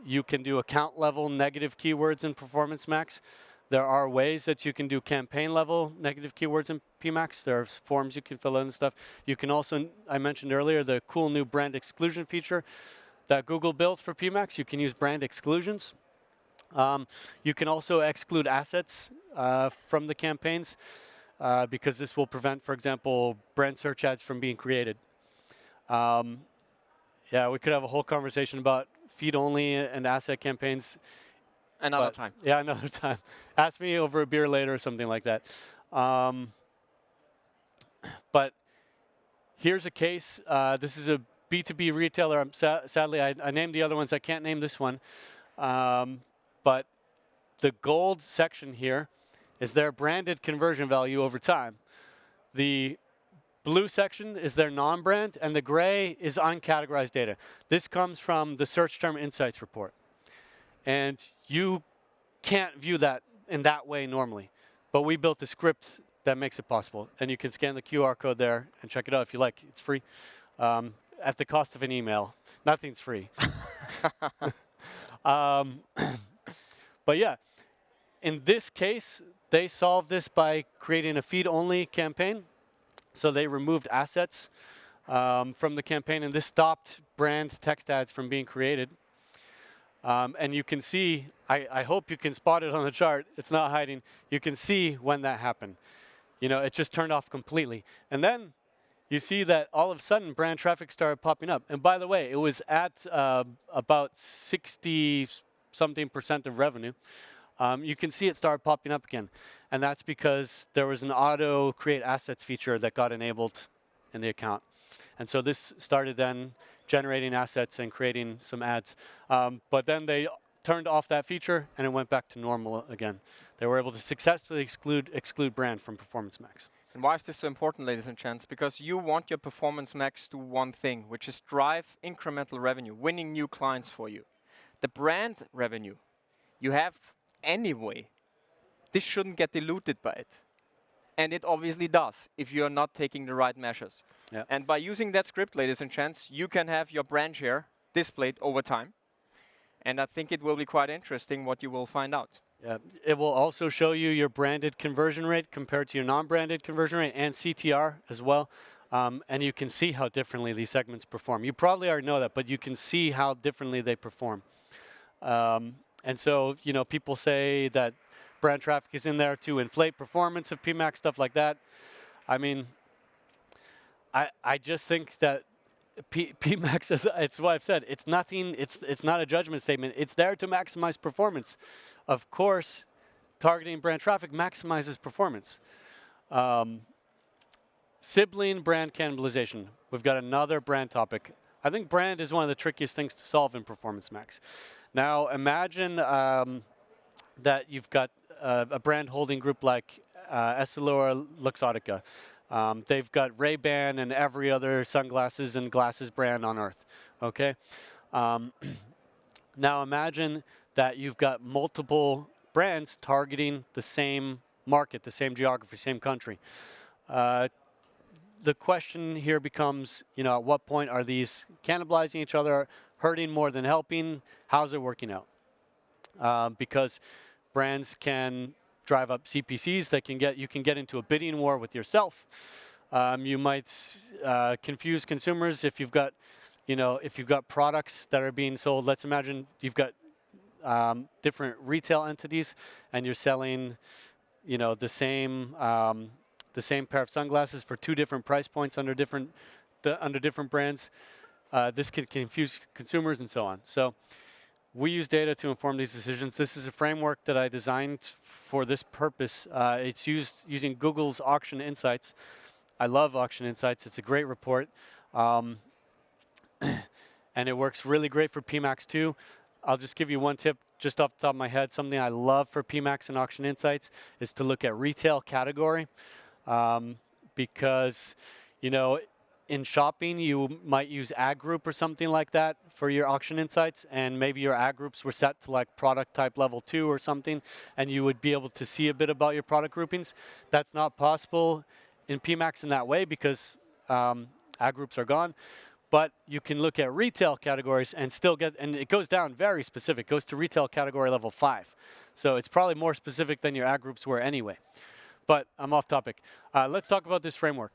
You can do account level negative keywords in Performance Max. There are ways that you can do campaign level negative keywords in PMax. There's forms you can fill in and stuff. You can also, I mentioned earlier, the cool new brand exclusion feature that Google built for PMax. You can use brand exclusions. You can also exclude assets from the campaigns because this will prevent, for example, brand search ads from being created. Yeah, we could have a whole conversation about feed only and asset campaigns. Another time. Yeah, another time. Ask me over a beer later or something like that. But here's a case. This is a B2B retailer. Sadly, I named the other ones. I can't name this one. But the gold section here is their branded conversion value over time. The blue section is their non-brand, and the gray is uncategorized data. This comes from the Search Term Insights report. And you can't view that in that way normally. But we built a script that makes it possible. And you can scan the QR code there and check it out if you like. It's free. At the cost of an email. Nothing's free. But yeah, in this case, they solved this by creating a feed-only campaign. So they removed assets from the campaign, and this stopped brand text ads from being created. And you can see, I hope you can spot it on the chart. It's not hiding. You can see when that happened. You know, it just turned off completely. And then you see that all of a sudden brand traffic started popping up. And by the way, it was at about 60-something% of revenue. You can see it start popping up again. And that's because there was an auto create assets feature that got enabled in the account. And so this started then generating assets and creating some ads. But then they turned off that feature and it went back to normal again. They were able to successfully exclude brand from Performance Max. And why is this so important, ladies and gents? Because you want your Performance Max to do one thing, which is drive incremental revenue, winning new clients for you. The brand revenue you have anyway, this shouldn't get diluted by it. And it obviously does if you're not taking the right measures. Yeah. And by using that script, ladies and gents, you can have your brand share displayed over time. And I think it will be quite interesting what you will find out. Yeah. It will also show you your branded conversion rate compared to your non-branded conversion rate and CTR as well. And you can see how differently these segments perform. You probably already know that, but you can see how differently they perform. And so, you know, people say that brand traffic is in there to inflate performance of PMax, stuff like that. I mean, I just think that PMax, it's what I've said, it's nothing, it's not a judgment statement. It's there to maximize performance. Of course, targeting brand traffic maximizes performance. Sibling brand cannibalization. We've got another brand topic. I think brand is one of the trickiest things to solve in Performance Max. Now, imagine that you've got a brand holding group like 𝘀𝗴𝗲𝗀𝗀. They've got Ray-Ban and every other sunglasses and glasses brand on earth, okay? Now imagine that you've got multiple brands targeting the same market, the same geography, same country. The question here becomes, you know, at what point are these cannibalizing each other, hurting more than helping? How's it working out? Because brands can drive up CPCs. You can get into a bidding war with yourself. You might confuse consumers if you've got, you know, if you've got products that are being sold. Let's imagine you've got different retail entities, and you're selling, you know, the same pair of sunglasses for two different price points under different brands. This could confuse consumers and so on. So we use data to inform these decisions. This is a framework that I designed for this purpose. It's using Google's Auction Insights. I love Auction Insights. It's a great report. And it works really great for PMax too. I'll just give you one tip. just off the top of my head, something I love for PMax and Auction Insights is to look at retail category, because, you know, in shopping, you might use ad group or something like that for your Auction Insights, and maybe your ad groups were set to like product type level 2 or something, and you would be able to see a bit about your product groupings. That's not possible in PMax in that way because ad groups are gone. But you can look at retail categories and still get, and it goes down very specific, goes to retail category level 5. So it's probably more specific than your ad groups were anyway. But I'm off topic. Let's talk about this framework.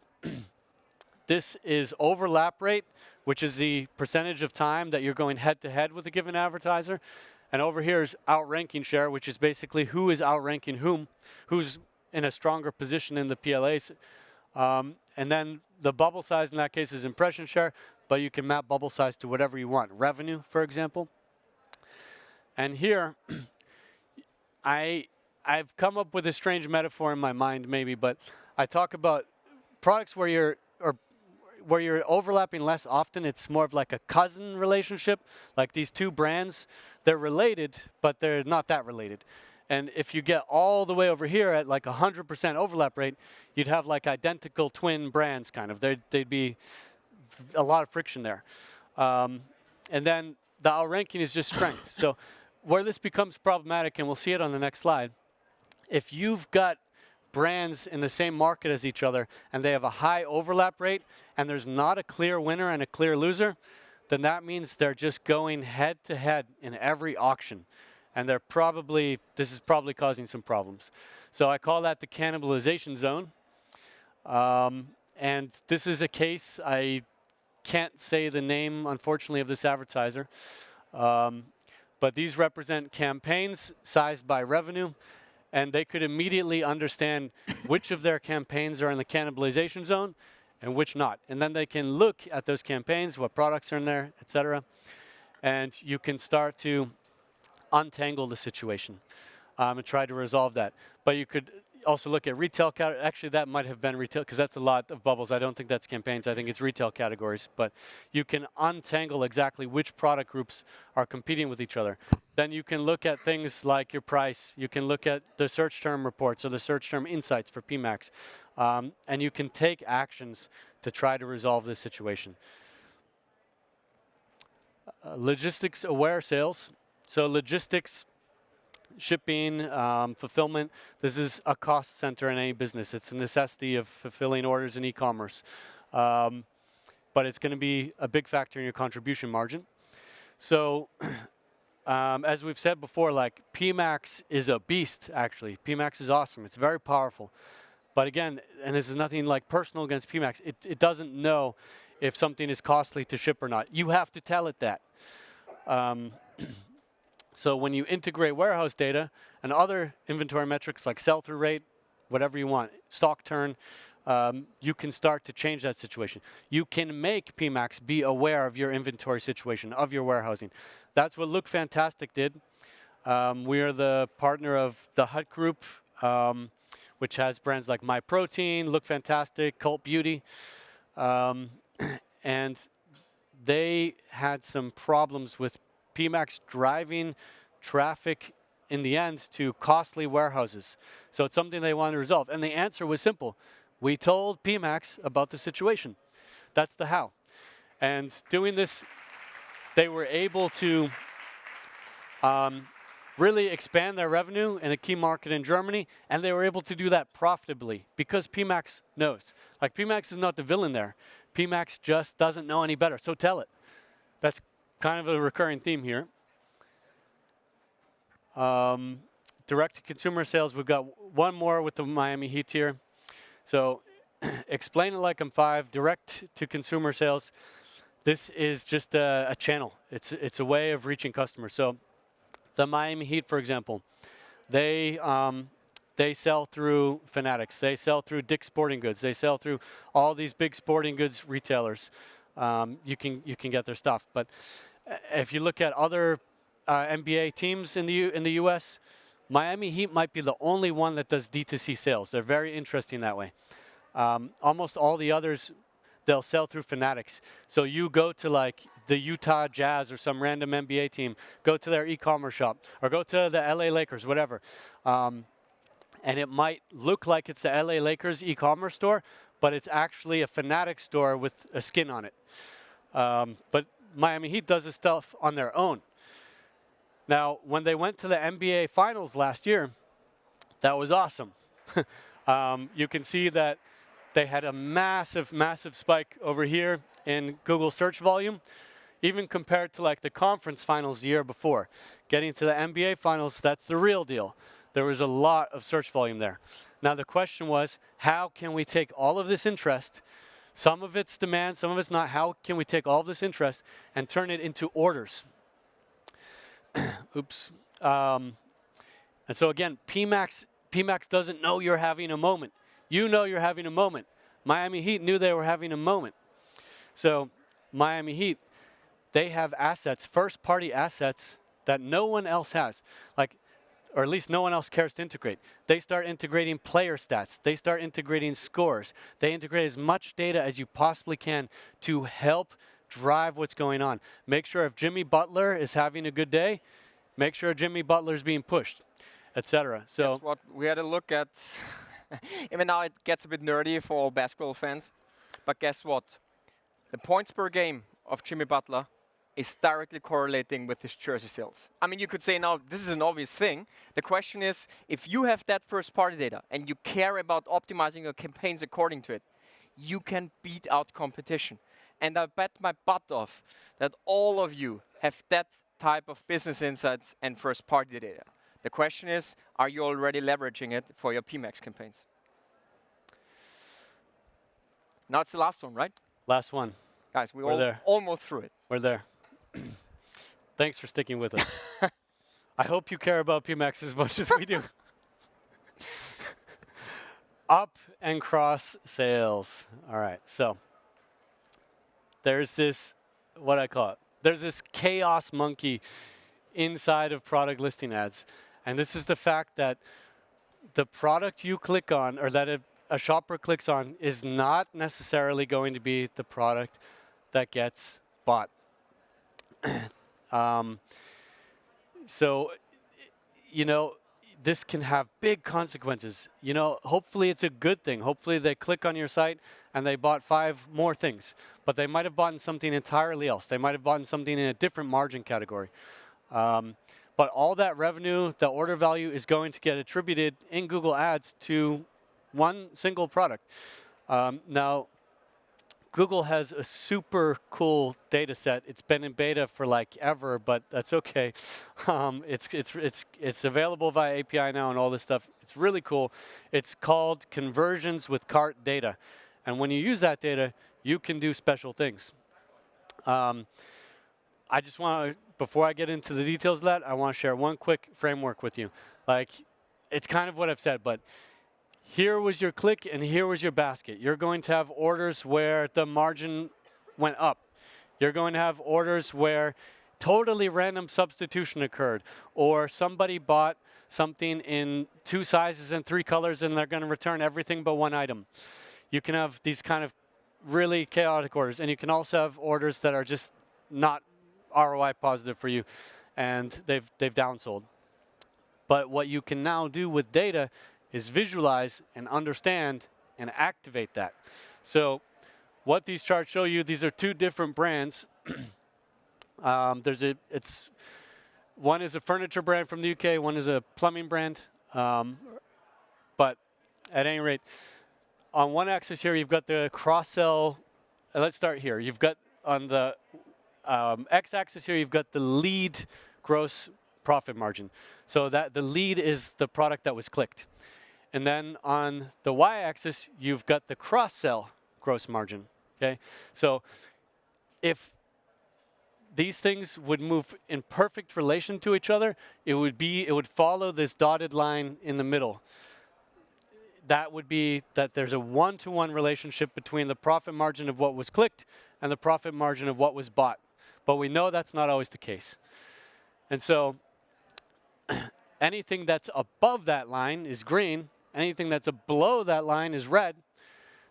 This is overlap rate, which is the percentage of time that you're going head-to-head with a given advertiser. And over here is outranking share, which is basically who is outranking whom, who's in a stronger position in the PLAs. And then the bubble size in that case is impression share, but you can map bubble size to whatever you want. Revenue, for example. And here, I've come up with a strange metaphor in my mind maybe, but I talk about products where you're overlapping less often. It's more of like a cousin relationship, like these two brands. They're related, but they're not that related. And if you get all the way over here at like 100% overlap rate, you'd have like identical twin brands kind of. They'd be a lot of friction there. And then the outranking is just strength. So where this becomes problematic, and we'll see it on the next slide, if you've got brands in the same market as each other and they have a high overlap rate and there's not a clear winner and a clear loser, then that means they're just going head to head in every auction. And this is probably causing some problems. So I call that the cannibalization zone. And this is a case, I can't say the name, unfortunately, of this advertiser. But these represent campaigns sized by revenue. And they could immediately understand which of their campaigns are in the cannibalization zone and which not. And then they can look at those campaigns, what products are in there, et cetera. And you can start to untangle the situation and try to resolve that. But you could also look at retail categories. Actually, that might have been retail, because that's a lot of bubbles. I don't think that's campaigns. I think it's retail categories. But you can untangle exactly which product groups are competing with each other. Then you can look at things like your price. You can look at the search term reports or the search term insights for PMax. And you can take actions to try to resolve this situation. Logistics aware sales. So logistics, shipping, fulfillment, this is a cost center in any business. It's a necessity of fulfilling orders in e-commerce. But it's going to be a big factor in your contribution margin. So as we've said before, like PMax is a beast, actually. PMax is awesome. It's very powerful. But again, and this is nothing like personal against PMax, it doesn't know if something is costly to ship or not. You have to tell it that. So when you integrate warehouse data and other inventory metrics like sell-through rate, whatever you want, stock turn, you can start to change that situation. You can make PMax be aware of your inventory situation, of your warehousing. That's what 𝘀𝗺𝗃 did. We are the partner of the 𝘁 Group, which has brands like MyProtein, 𝘀𝗺𝗃, cult_beauty. And they had some problems with PMax driving traffic in the end to costly warehouses. So it's something they wanted to resolve. And the answer was simple. We told PMax about the situation. That's the how. And doing this, they were able to really expand their revenue in a key market in Germany, and they were able to do that profitably because PMax knows. Like, PMax is not the villain there. PMax just doesn't know any better, so tell it. That's kind of a recurring theme here. Direct-to-consumer sales, we've got one more with the Miami Heat here. So explain it like I'm 5, direct-to-consumer sales. This is just a channel. It's a way of reaching customers. So the Miami Heat, for example, they sell through Fanatics. They sell through Dick's Sporting Goods. They sell through all these big sporting goods retailers. You can get their stuff. But if you look at other NBA teams in the U.S., Miami Heat might be the only one that does D2C sales. They're very interesting that way. Almost all the others, they'll sell through Fanatics. So you go to like the Utah Jazz or some random NBA team, go to their e-commerce shop, or go to the LA Lakers, whatever. And it might look like it's the LA Lakers e-commerce store, but it's actually a Fanatics store with a skin on it. But Miami Heat does this stuff on their own. Now, when they went to the NBA Finals last year, that was awesome. You can see that they had a massive, massive spike over here in Google search volume, even compared to like the conference finals the year before. Getting to the NBA Finals, that's the real deal. There was a lot of search volume there. Now the question was, how can we take all of this interest, some of it's demand, some of it's not, how can we take all of this interest and turn it into orders? Oops. And so again, PMax doesn't know you're having a moment. You know you're having a moment. Miami Heat knew they were having a moment. So Miami Heat, they have assets, first-party assets that no one else has. Like, or at least no one else cares to integrate. They start integrating player stats. They start integrating scores. They integrate as much data as you possibly can to help drive what's going on. Make sure if Jimmy Butler is having a good day, make sure Jimmy Butler is being pushed, etc. So guess what? We had a look at, even now it gets a bit nerdy for all basketball fans, but guess what? The points per game of Jimmy Butler is directly correlating with his jersey sales. I mean, you could say now, this is an obvious thing. The question is, if you have that first-party data and you care about optimizing your campaigns according to it, you can beat out competition. And I bet my butt off that all of you have that type of business insights and first-party data. The question is, are you already leveraging it for your PMax campaigns? Now it's the last one, right? last one. Guys, we're almost through it. We're there. Thanks for sticking with us. I hope you care about PMax as much as we do. Up and cross sales. All right, so there's this, what I call it, there's this chaos monkey inside of product listing ads. And this is the fact that the product you click on, or that a shopper clicks on, is not necessarily going to be the product that gets bought. So, you know, this can have big consequences. You know, hopefully it's a good thing. Hopefully they click on your site and they bought 5 more things, but they might have bought something entirely else. They might have bought something in a different margin category. But all that revenue, the order value, is going to get attributed in Google Ads to one single product. Now, Google has a super cool data set. It's been in beta for like ever, but that's okay. It's available via API now and all this stuff. It's really cool. It's called conversions with cart data. And when you use that data, you can do special things. I just want to, before I get into the details of that, I want to share one quick framework with you. Like, it's kind of what I've said, but here was your click and here was your basket. You're going to have orders where the margin went up. You're going to have orders where totally random substitution occurred, or somebody bought something in 2 sizes and 3 colors and they're going to return everything but 1 item. You can have these kind of really chaotic orders, and you can also have orders that are just not ROI positive for you and they've downsold. But what you can now do with data is visualize and understand and activate that. So what these charts show you, these are 2 different brands. One is a furniture brand from the UK, one is a plumbing brand. But at any rate, on one axis here, you've got the cross-sell. Let's start here. You've got on the x-axis here, you've got the lead gross profit margin. So that the lead is the product that was clicked. And then on the y-axis, you've got the cross-sell gross margin, okay? So if these things would move in perfect relation to each other, it would follow this dotted line in the middle. That would be that there's a one-to-one relationship between the profit margin of what was clicked and the profit margin of what was bought. But we know that's not always the case. And so anything that's above that line is green. Anything that's below that line is red.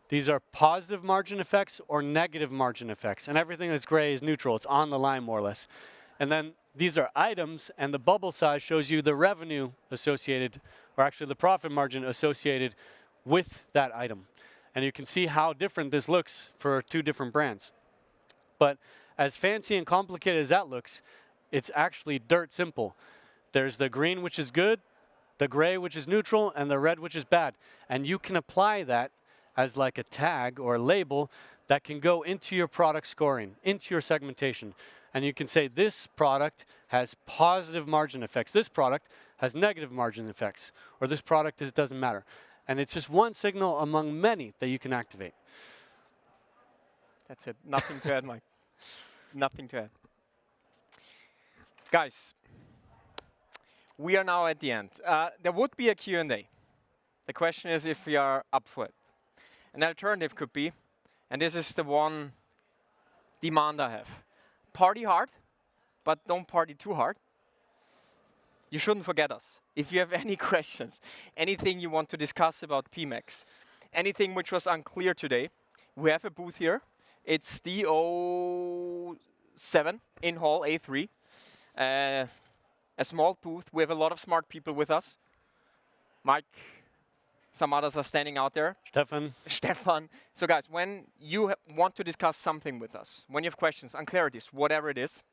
These are positive margin effects or negative margin effects. And everything that's gray is neutral. It's on the line, more or less. And then these are items, and the bubble size shows you the revenue associated, or actually the profit margin associated with that item. And you can see how different this looks for two different brands. But as fancy and complicated as that looks, it's actually dirt simple. There's the green, which is good, the gray, which is neutral, and the red, which is bad. And you can apply that as like a tag or a label that can go into your product scoring, into your segmentation. And you can say this product has positive margin effects. This product has negative margin effects. Or this product doesn't matter. And it's just one signal among many that you can activate. That's it. Nothing to add, Mike. Nothing to add. Guys, we are now at the end. There would be a Q&A. The question is if we are up for it. An alternative could be, and this is the one demand I have. Party hard, but don't party too hard. You shouldn't forget us. If you have any questions, anything you want to discuss about PMax, anything which was unclear today, we have a booth here. It's D07 in hall A3. A small booth. We have a lot of smart people with us. Mike, some others are standing out there. Stefan. So guys, when you want to discuss something with us, when you have questions, unclarities, whatever it is,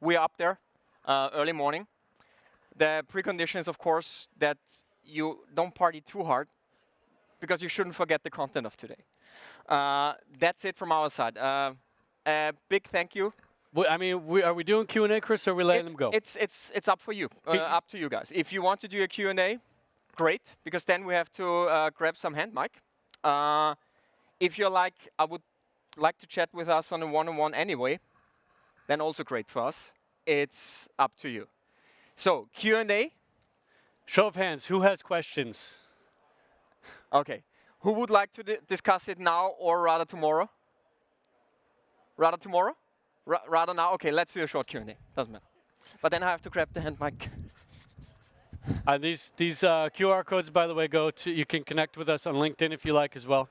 we're up there early morning. The precondition is, of course, that you don't party too hard because you shouldn't forget the content of today. That's it from our side. A big thank you. Well, I mean, are we doing Q&A, Chris, or are we letting them go? It's up for you, up to you guys. If you want to do a Q&A, great, because then we have to grab some hand mic. If you're like, I would like to chat with us on a one-on-one anyway, then also great for us. It's up to you. So, Q&A. Show of hands, who has questions? Okay. Who would like to discuss it now or rather tomorrow? Rather tomorrow? Rather now? Okay, let's do a short Q&A. Doesn't matter. But then I have to grab the hand mic. These QR codes, by the way, you can connect with us on LinkedIn if you like as well.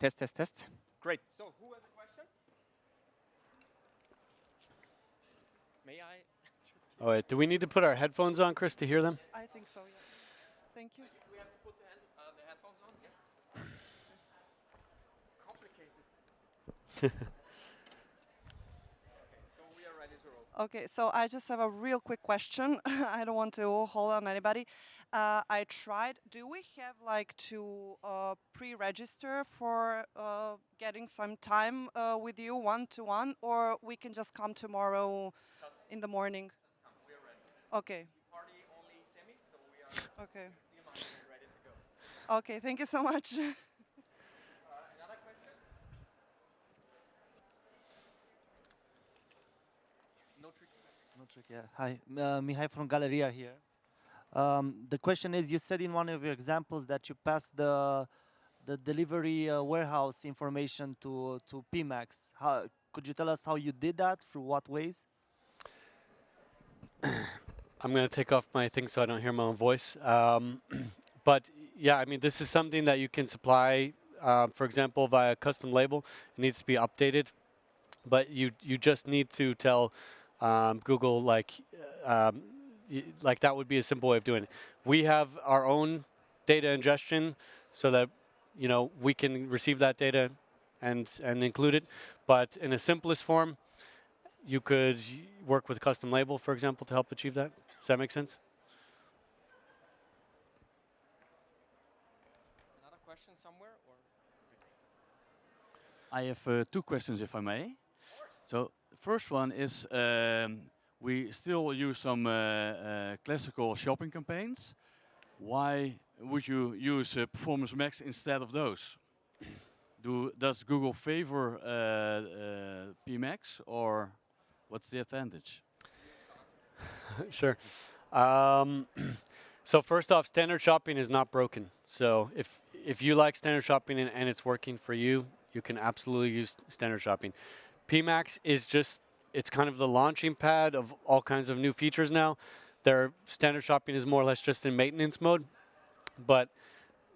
Test. Great. So, who has a question? May I? Oh, wait, do we need to put our headphones on, Chris, to hear them? I think so, yeah. Thank you. We have to put the headphones on? Yes. Complicated. Okay, so we are ready to roll. Okay, so I just have a real quick question. I don't want to hold on anybody. I tried. Do we have like to pre-register for getting some time with you one-to-one, or we can just come tomorrow in the morning? We are ready. Okay. Party only semi, so we are Okay. ready to go. Okay, thank you so much. Another question? No trick. No trick, yeah. Hi, Mihai from Galeria here. The question is, you said in one of your examples that you passed the delivery warehouse information to PMax. Could you tell us how you did that? Through what ways? I'm going to take off my thing so I don't hear my own voice. But yeah, I mean, this is something that you can supply, for example, via custom label. It needs to be updated, but you just need to tell Google like that would be a simple way of doing it. We have our own data ingestion so that we can receive that data and include it. But in a simplest form, you could work with custom label, for example, to help achieve that. Does that make sense? Another question somewhere? Or? I have two questions, if I may. So, the first one is, we still use some classical shopping campaigns. Why would you use Performance Max instead of those? Does Google favor PMax, or what's the advantage? Sure. So first off, standard shopping is not broken. So if you like standard shopping and it's working for you, you can absolutely use standard shopping. PMax is just, it's kind of the launching pad of all kinds of new features now. Their standard shopping is more or less just in maintenance mode, but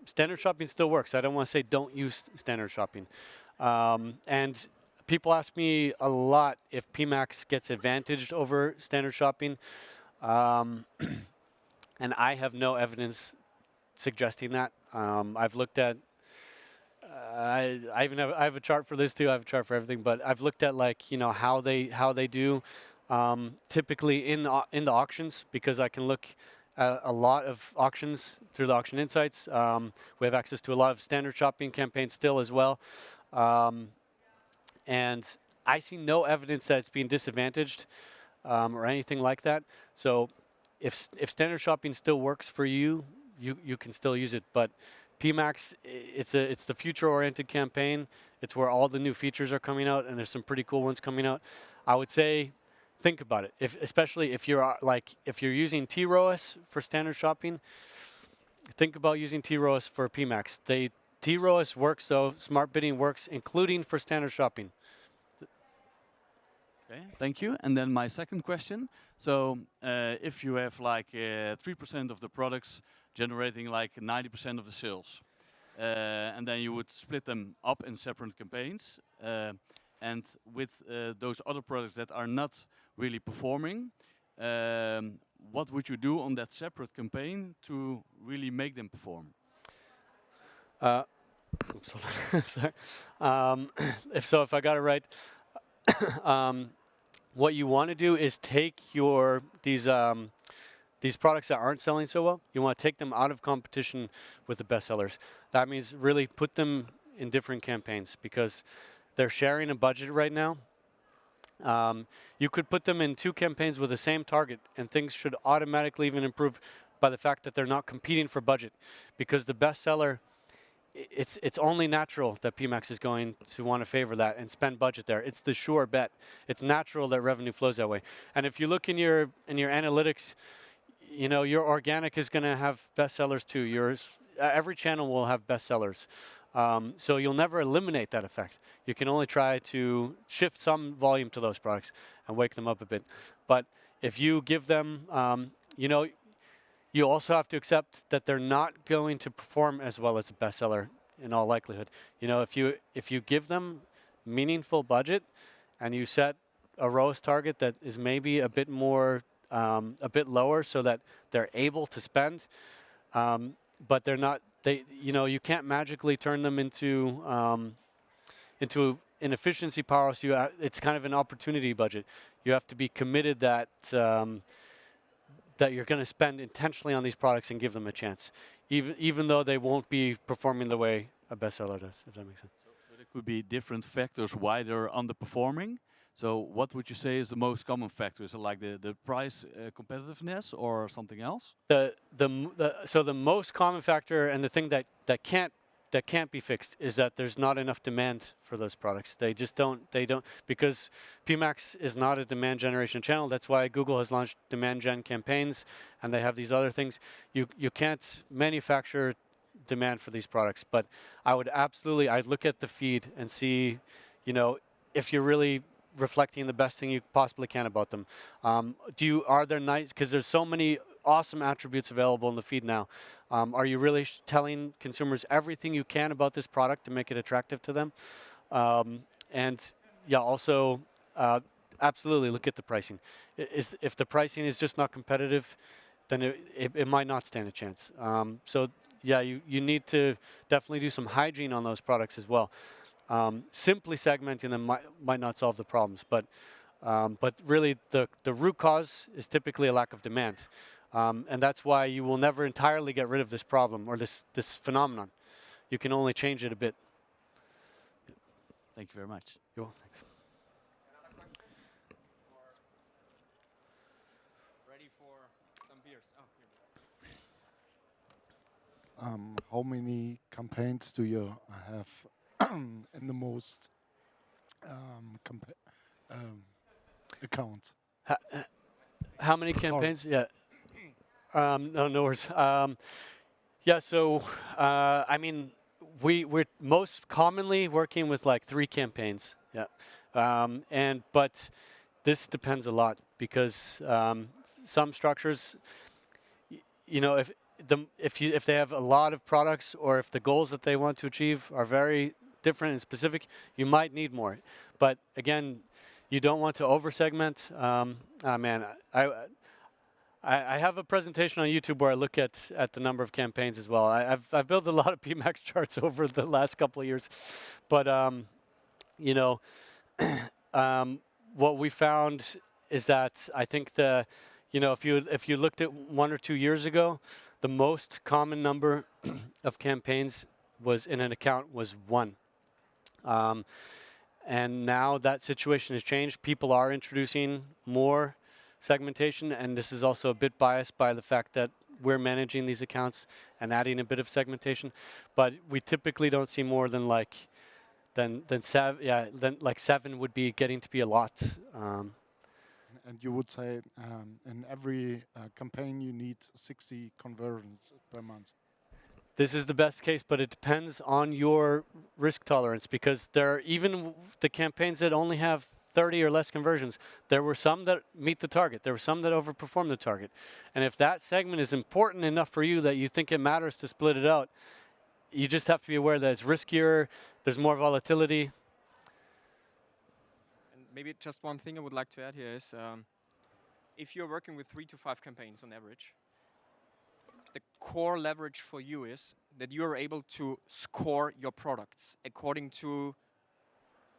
standard shopping still works. I don't want to say don't use standard shopping. And people ask me a lot if PMax gets advantaged over standard shopping. And I have no evidence suggesting that. I've looked at, I have a chart for this too. I have a chart for everything, but I've looked at like, you know, how they do typically in the auctions, because I can look at a lot of auctions through the auction insights. We have access to a lot of standard shopping campaigns still as well. And I see no evidence that it's being disadvantaged or anything like that. So if standard shopping still works for you, you can still use it. But PMax, it's the future-oriented campaign. It's where all the new features are coming out, and there's some pretty cool ones coming out. I would say, think about it. Especially if you're using 𝘁𝗀𝗃𝗀 for standard shopping, think about using 𝘁𝗀𝗃𝗀 for PMax. 𝘁𝗀𝗃𝗀 works, so smart bidding works, including for standard shopping. Okay, thank you. And then my second question. So if you have like 3% of the products generating like 90% of the sales, and then you would split them up in separate campaigns, and with those other products that are not really performing, what would you do on that separate campaign to really make them perform? Oops, sorry. If I got it right, what you want to do is take these products that aren't selling so well, you want to take them out of competition with the best sellers. That means really put them in different campaigns, because they're sharing a budget right now. You could put them in 2 campaigns with the same target, and things should automatically even improve by the fact that they're not competing for budget, because the best seller, it's only natural that PMax is going to want to favor that and spend budget there. It's the sure bet. It's natural that revenue flows that way. And if you look in your analytics, you know, your organic is going to have best sellers too. Every channel will have best sellers. So you'll never eliminate that effect. You can only try to shift some volume to those products and wake them up a bit. But if you give them, you know, you also have to accept that they're not going to perform as well as a bestseller in all likelihood. You know, if you give them meaningful budget and you set a ROAS target that is maybe a bit more, a bit lower, so that they're able to spend, but they're not. You know, you can't magically turn them into an efficiency power. So it's kind of an opportunity budget. You have to be committed that that you're going to spend intentionally on these products and give them a chance, even though they won't be performing the way a bestseller does, if that makes sense. So there could be different factors why they're underperforming. So what would you say is the most common factor? Is it like the price competitiveness or something else? So the most common factor, and the thing that can't be fixed, is that there's not enough demand for those products. They just don't, because PMax is not a demand generation channel. That's why Google has launched demand gen campaigns, and they have these other things. You can't manufacture demand for these products, but I'd look at the feed and see, you know, if you're really reflecting the best thing you possibly can about them. Are there nice, because there's so many awesome attributes available in the feed now. Are you really telling consumers everything you can about this product to make it attractive to them? And yeah, also absolutely look at the pricing. If the pricing is just not competitive, then it might not stand a chance. So yeah, you need to definitely do some hygiene on those products as well. Simply segmenting them might not solve the problems, but really the root cause is typically a lack of demand. And that's why you will never entirely get rid of this problem or this phenomenon. You can only change it a bit. Thank you very much. You're welcome. Thanks. Ready for some beers? How many campaigns do you have in the most accounts? How many campaigns? Yeah. No worries. Yeah, so I mean, we're most commonly working with like 3 campaigns. Yeah, but this depends a lot because some structures, you know, if they have a lot of products or if the goals that they want to achieve are very different and specific, you might need more. But again, you don't want to over-segment. Man, I have a presentation on YouTube where I look at the number of campaigns as well. I've built a lot of PMax charts over the last couple of years, but you know, what we found is that I think if you looked at 1 or 2 years ago, the most common number of campaigns was in an account was 1. And now that situation has changed. People are introducing more segmentation, and this is also a bit biased by the fact that we're managing these accounts and adding a bit of segmentation. But we typically don't see more than like 7. Yeah, then like 7 would be getting to be a lot. And you would say in every campaign you need 60 conversions per month. This is the best case, but it depends on your risk tolerance because there are even the campaigns that only have 30 or less conversions. There were some that meet the target. There were some that overperform the target. And if that segment is important enough for you that you think it matters to split it out, you just have to be aware that it's riskier, there's more volatility. And maybe just one thing I would like to add here is if you're working with 3 to 5 campaigns on average, the core leverage for you is that you are able to score your products according to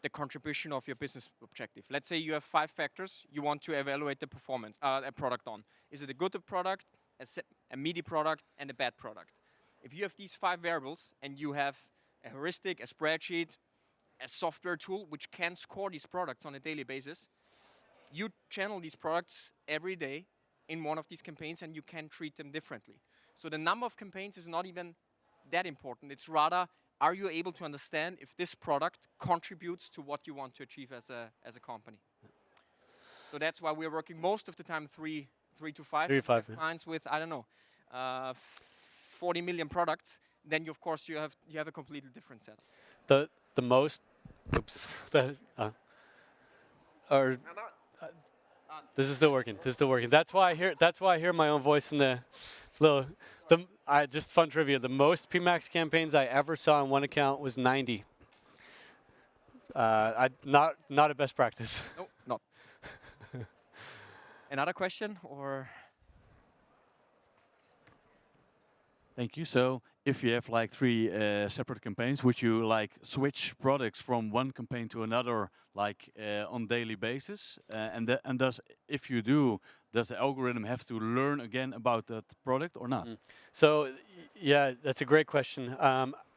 the contribution of your business objective. Let's say you have 5 factors you want to evaluate the performance a product on. Is it a good product, a meaty product, and a bad product? If you have these 5 variables and you have a heuristic, a spreadsheet, a software tool which can score these products on a daily basis, you channel these products every day in one of these campaigns and you can treat them differently. So the number of campaigns is not even that important. It's rather, are you able to understand if this product contributes to what you want to achieve as a company? So that's why we're working most of the time 3 to 5. 3 to 5. Clients with, I don't know, 40 million products, then of course you have a completely different set. The most, oops, this is still working. This is still working. That's why I hear my own voice in the little. Just fun trivia. The most PMax campaigns I ever saw in one account was 90. Not a best practice. No, not. Another question or? Thank you. So if you have like 3 separate campaigns, would you like switch products from one campaign to another like on daily basis? If you do, does the algorithm have to learn again about that product or not? So yeah, that's a great question.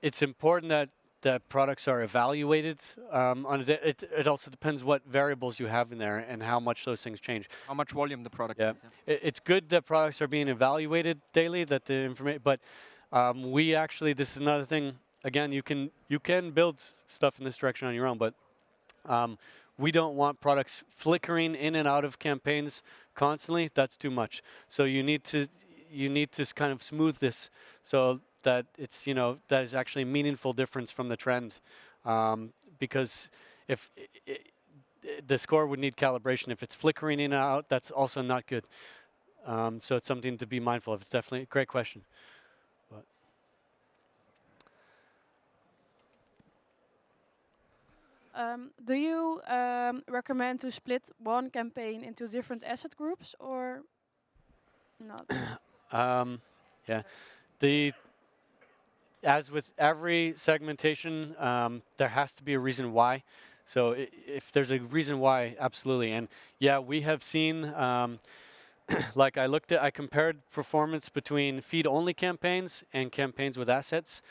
It's important that products are evaluated. It also depends what variables you have in there and how much those things change. How much volume the product yeah. is. Yeah. It's good that products are being evaluated daily, that the information, but we actually, this is another thing, again, you can build stuff in this direction on your own, but we don't want products flickering in and out of campaigns constantly. That's too much. So you need to kind of smooth this so that it's, that is actually a meaningful difference from the trend. Because if the score would need calibration. If it's flickering in and out, that's also not good. So it's something to be mindful of. It's definitely a great question. Do you recommend to split one campaign into different asset groups or not? Yeah. As with every segmentation, there has to be a reason why. So if there's a reason why, absolutely. And yeah, we have seen, like I compared performance between feed-only campaigns and campaigns with assets.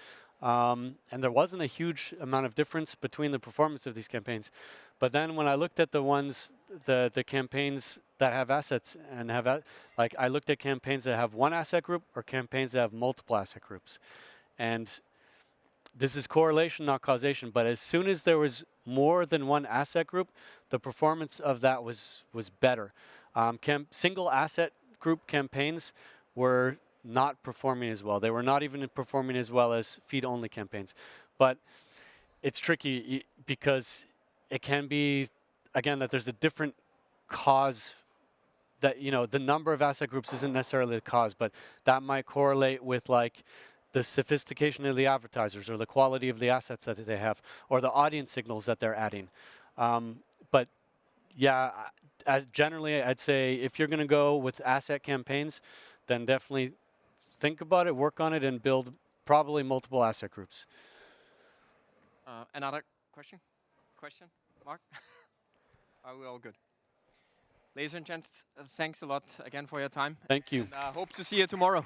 And there wasn't a huge amount of difference between the performance of these campaigns. But then when I looked at the campaigns that have assets and I looked at campaigns that have one asset group or campaigns that have multiple asset groups. And this is correlation, not causation. But as soon as there was more than one asset group, the performance of that was better. Single asset group campaigns were not performing as well. They were not even performing as well as feed-only campaigns. But it's tricky because it can be, again, that there's a different cause that, the number of asset groups isn't necessarily the cause, but that might correlate with like the sophistication of the advertisers or the quality of the assets that they have or the audience signals that they're adding. But yeah, as generally, I'd say if you're going to go with asset campaigns, then definitely think about it, work on it, and build probably multiple asset groups. Another question? Mark? Are we all good? Ladies and gents, thanks a lot again for your time. Thank you. And hope to see you tomorrow.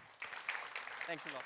Thanks a lot.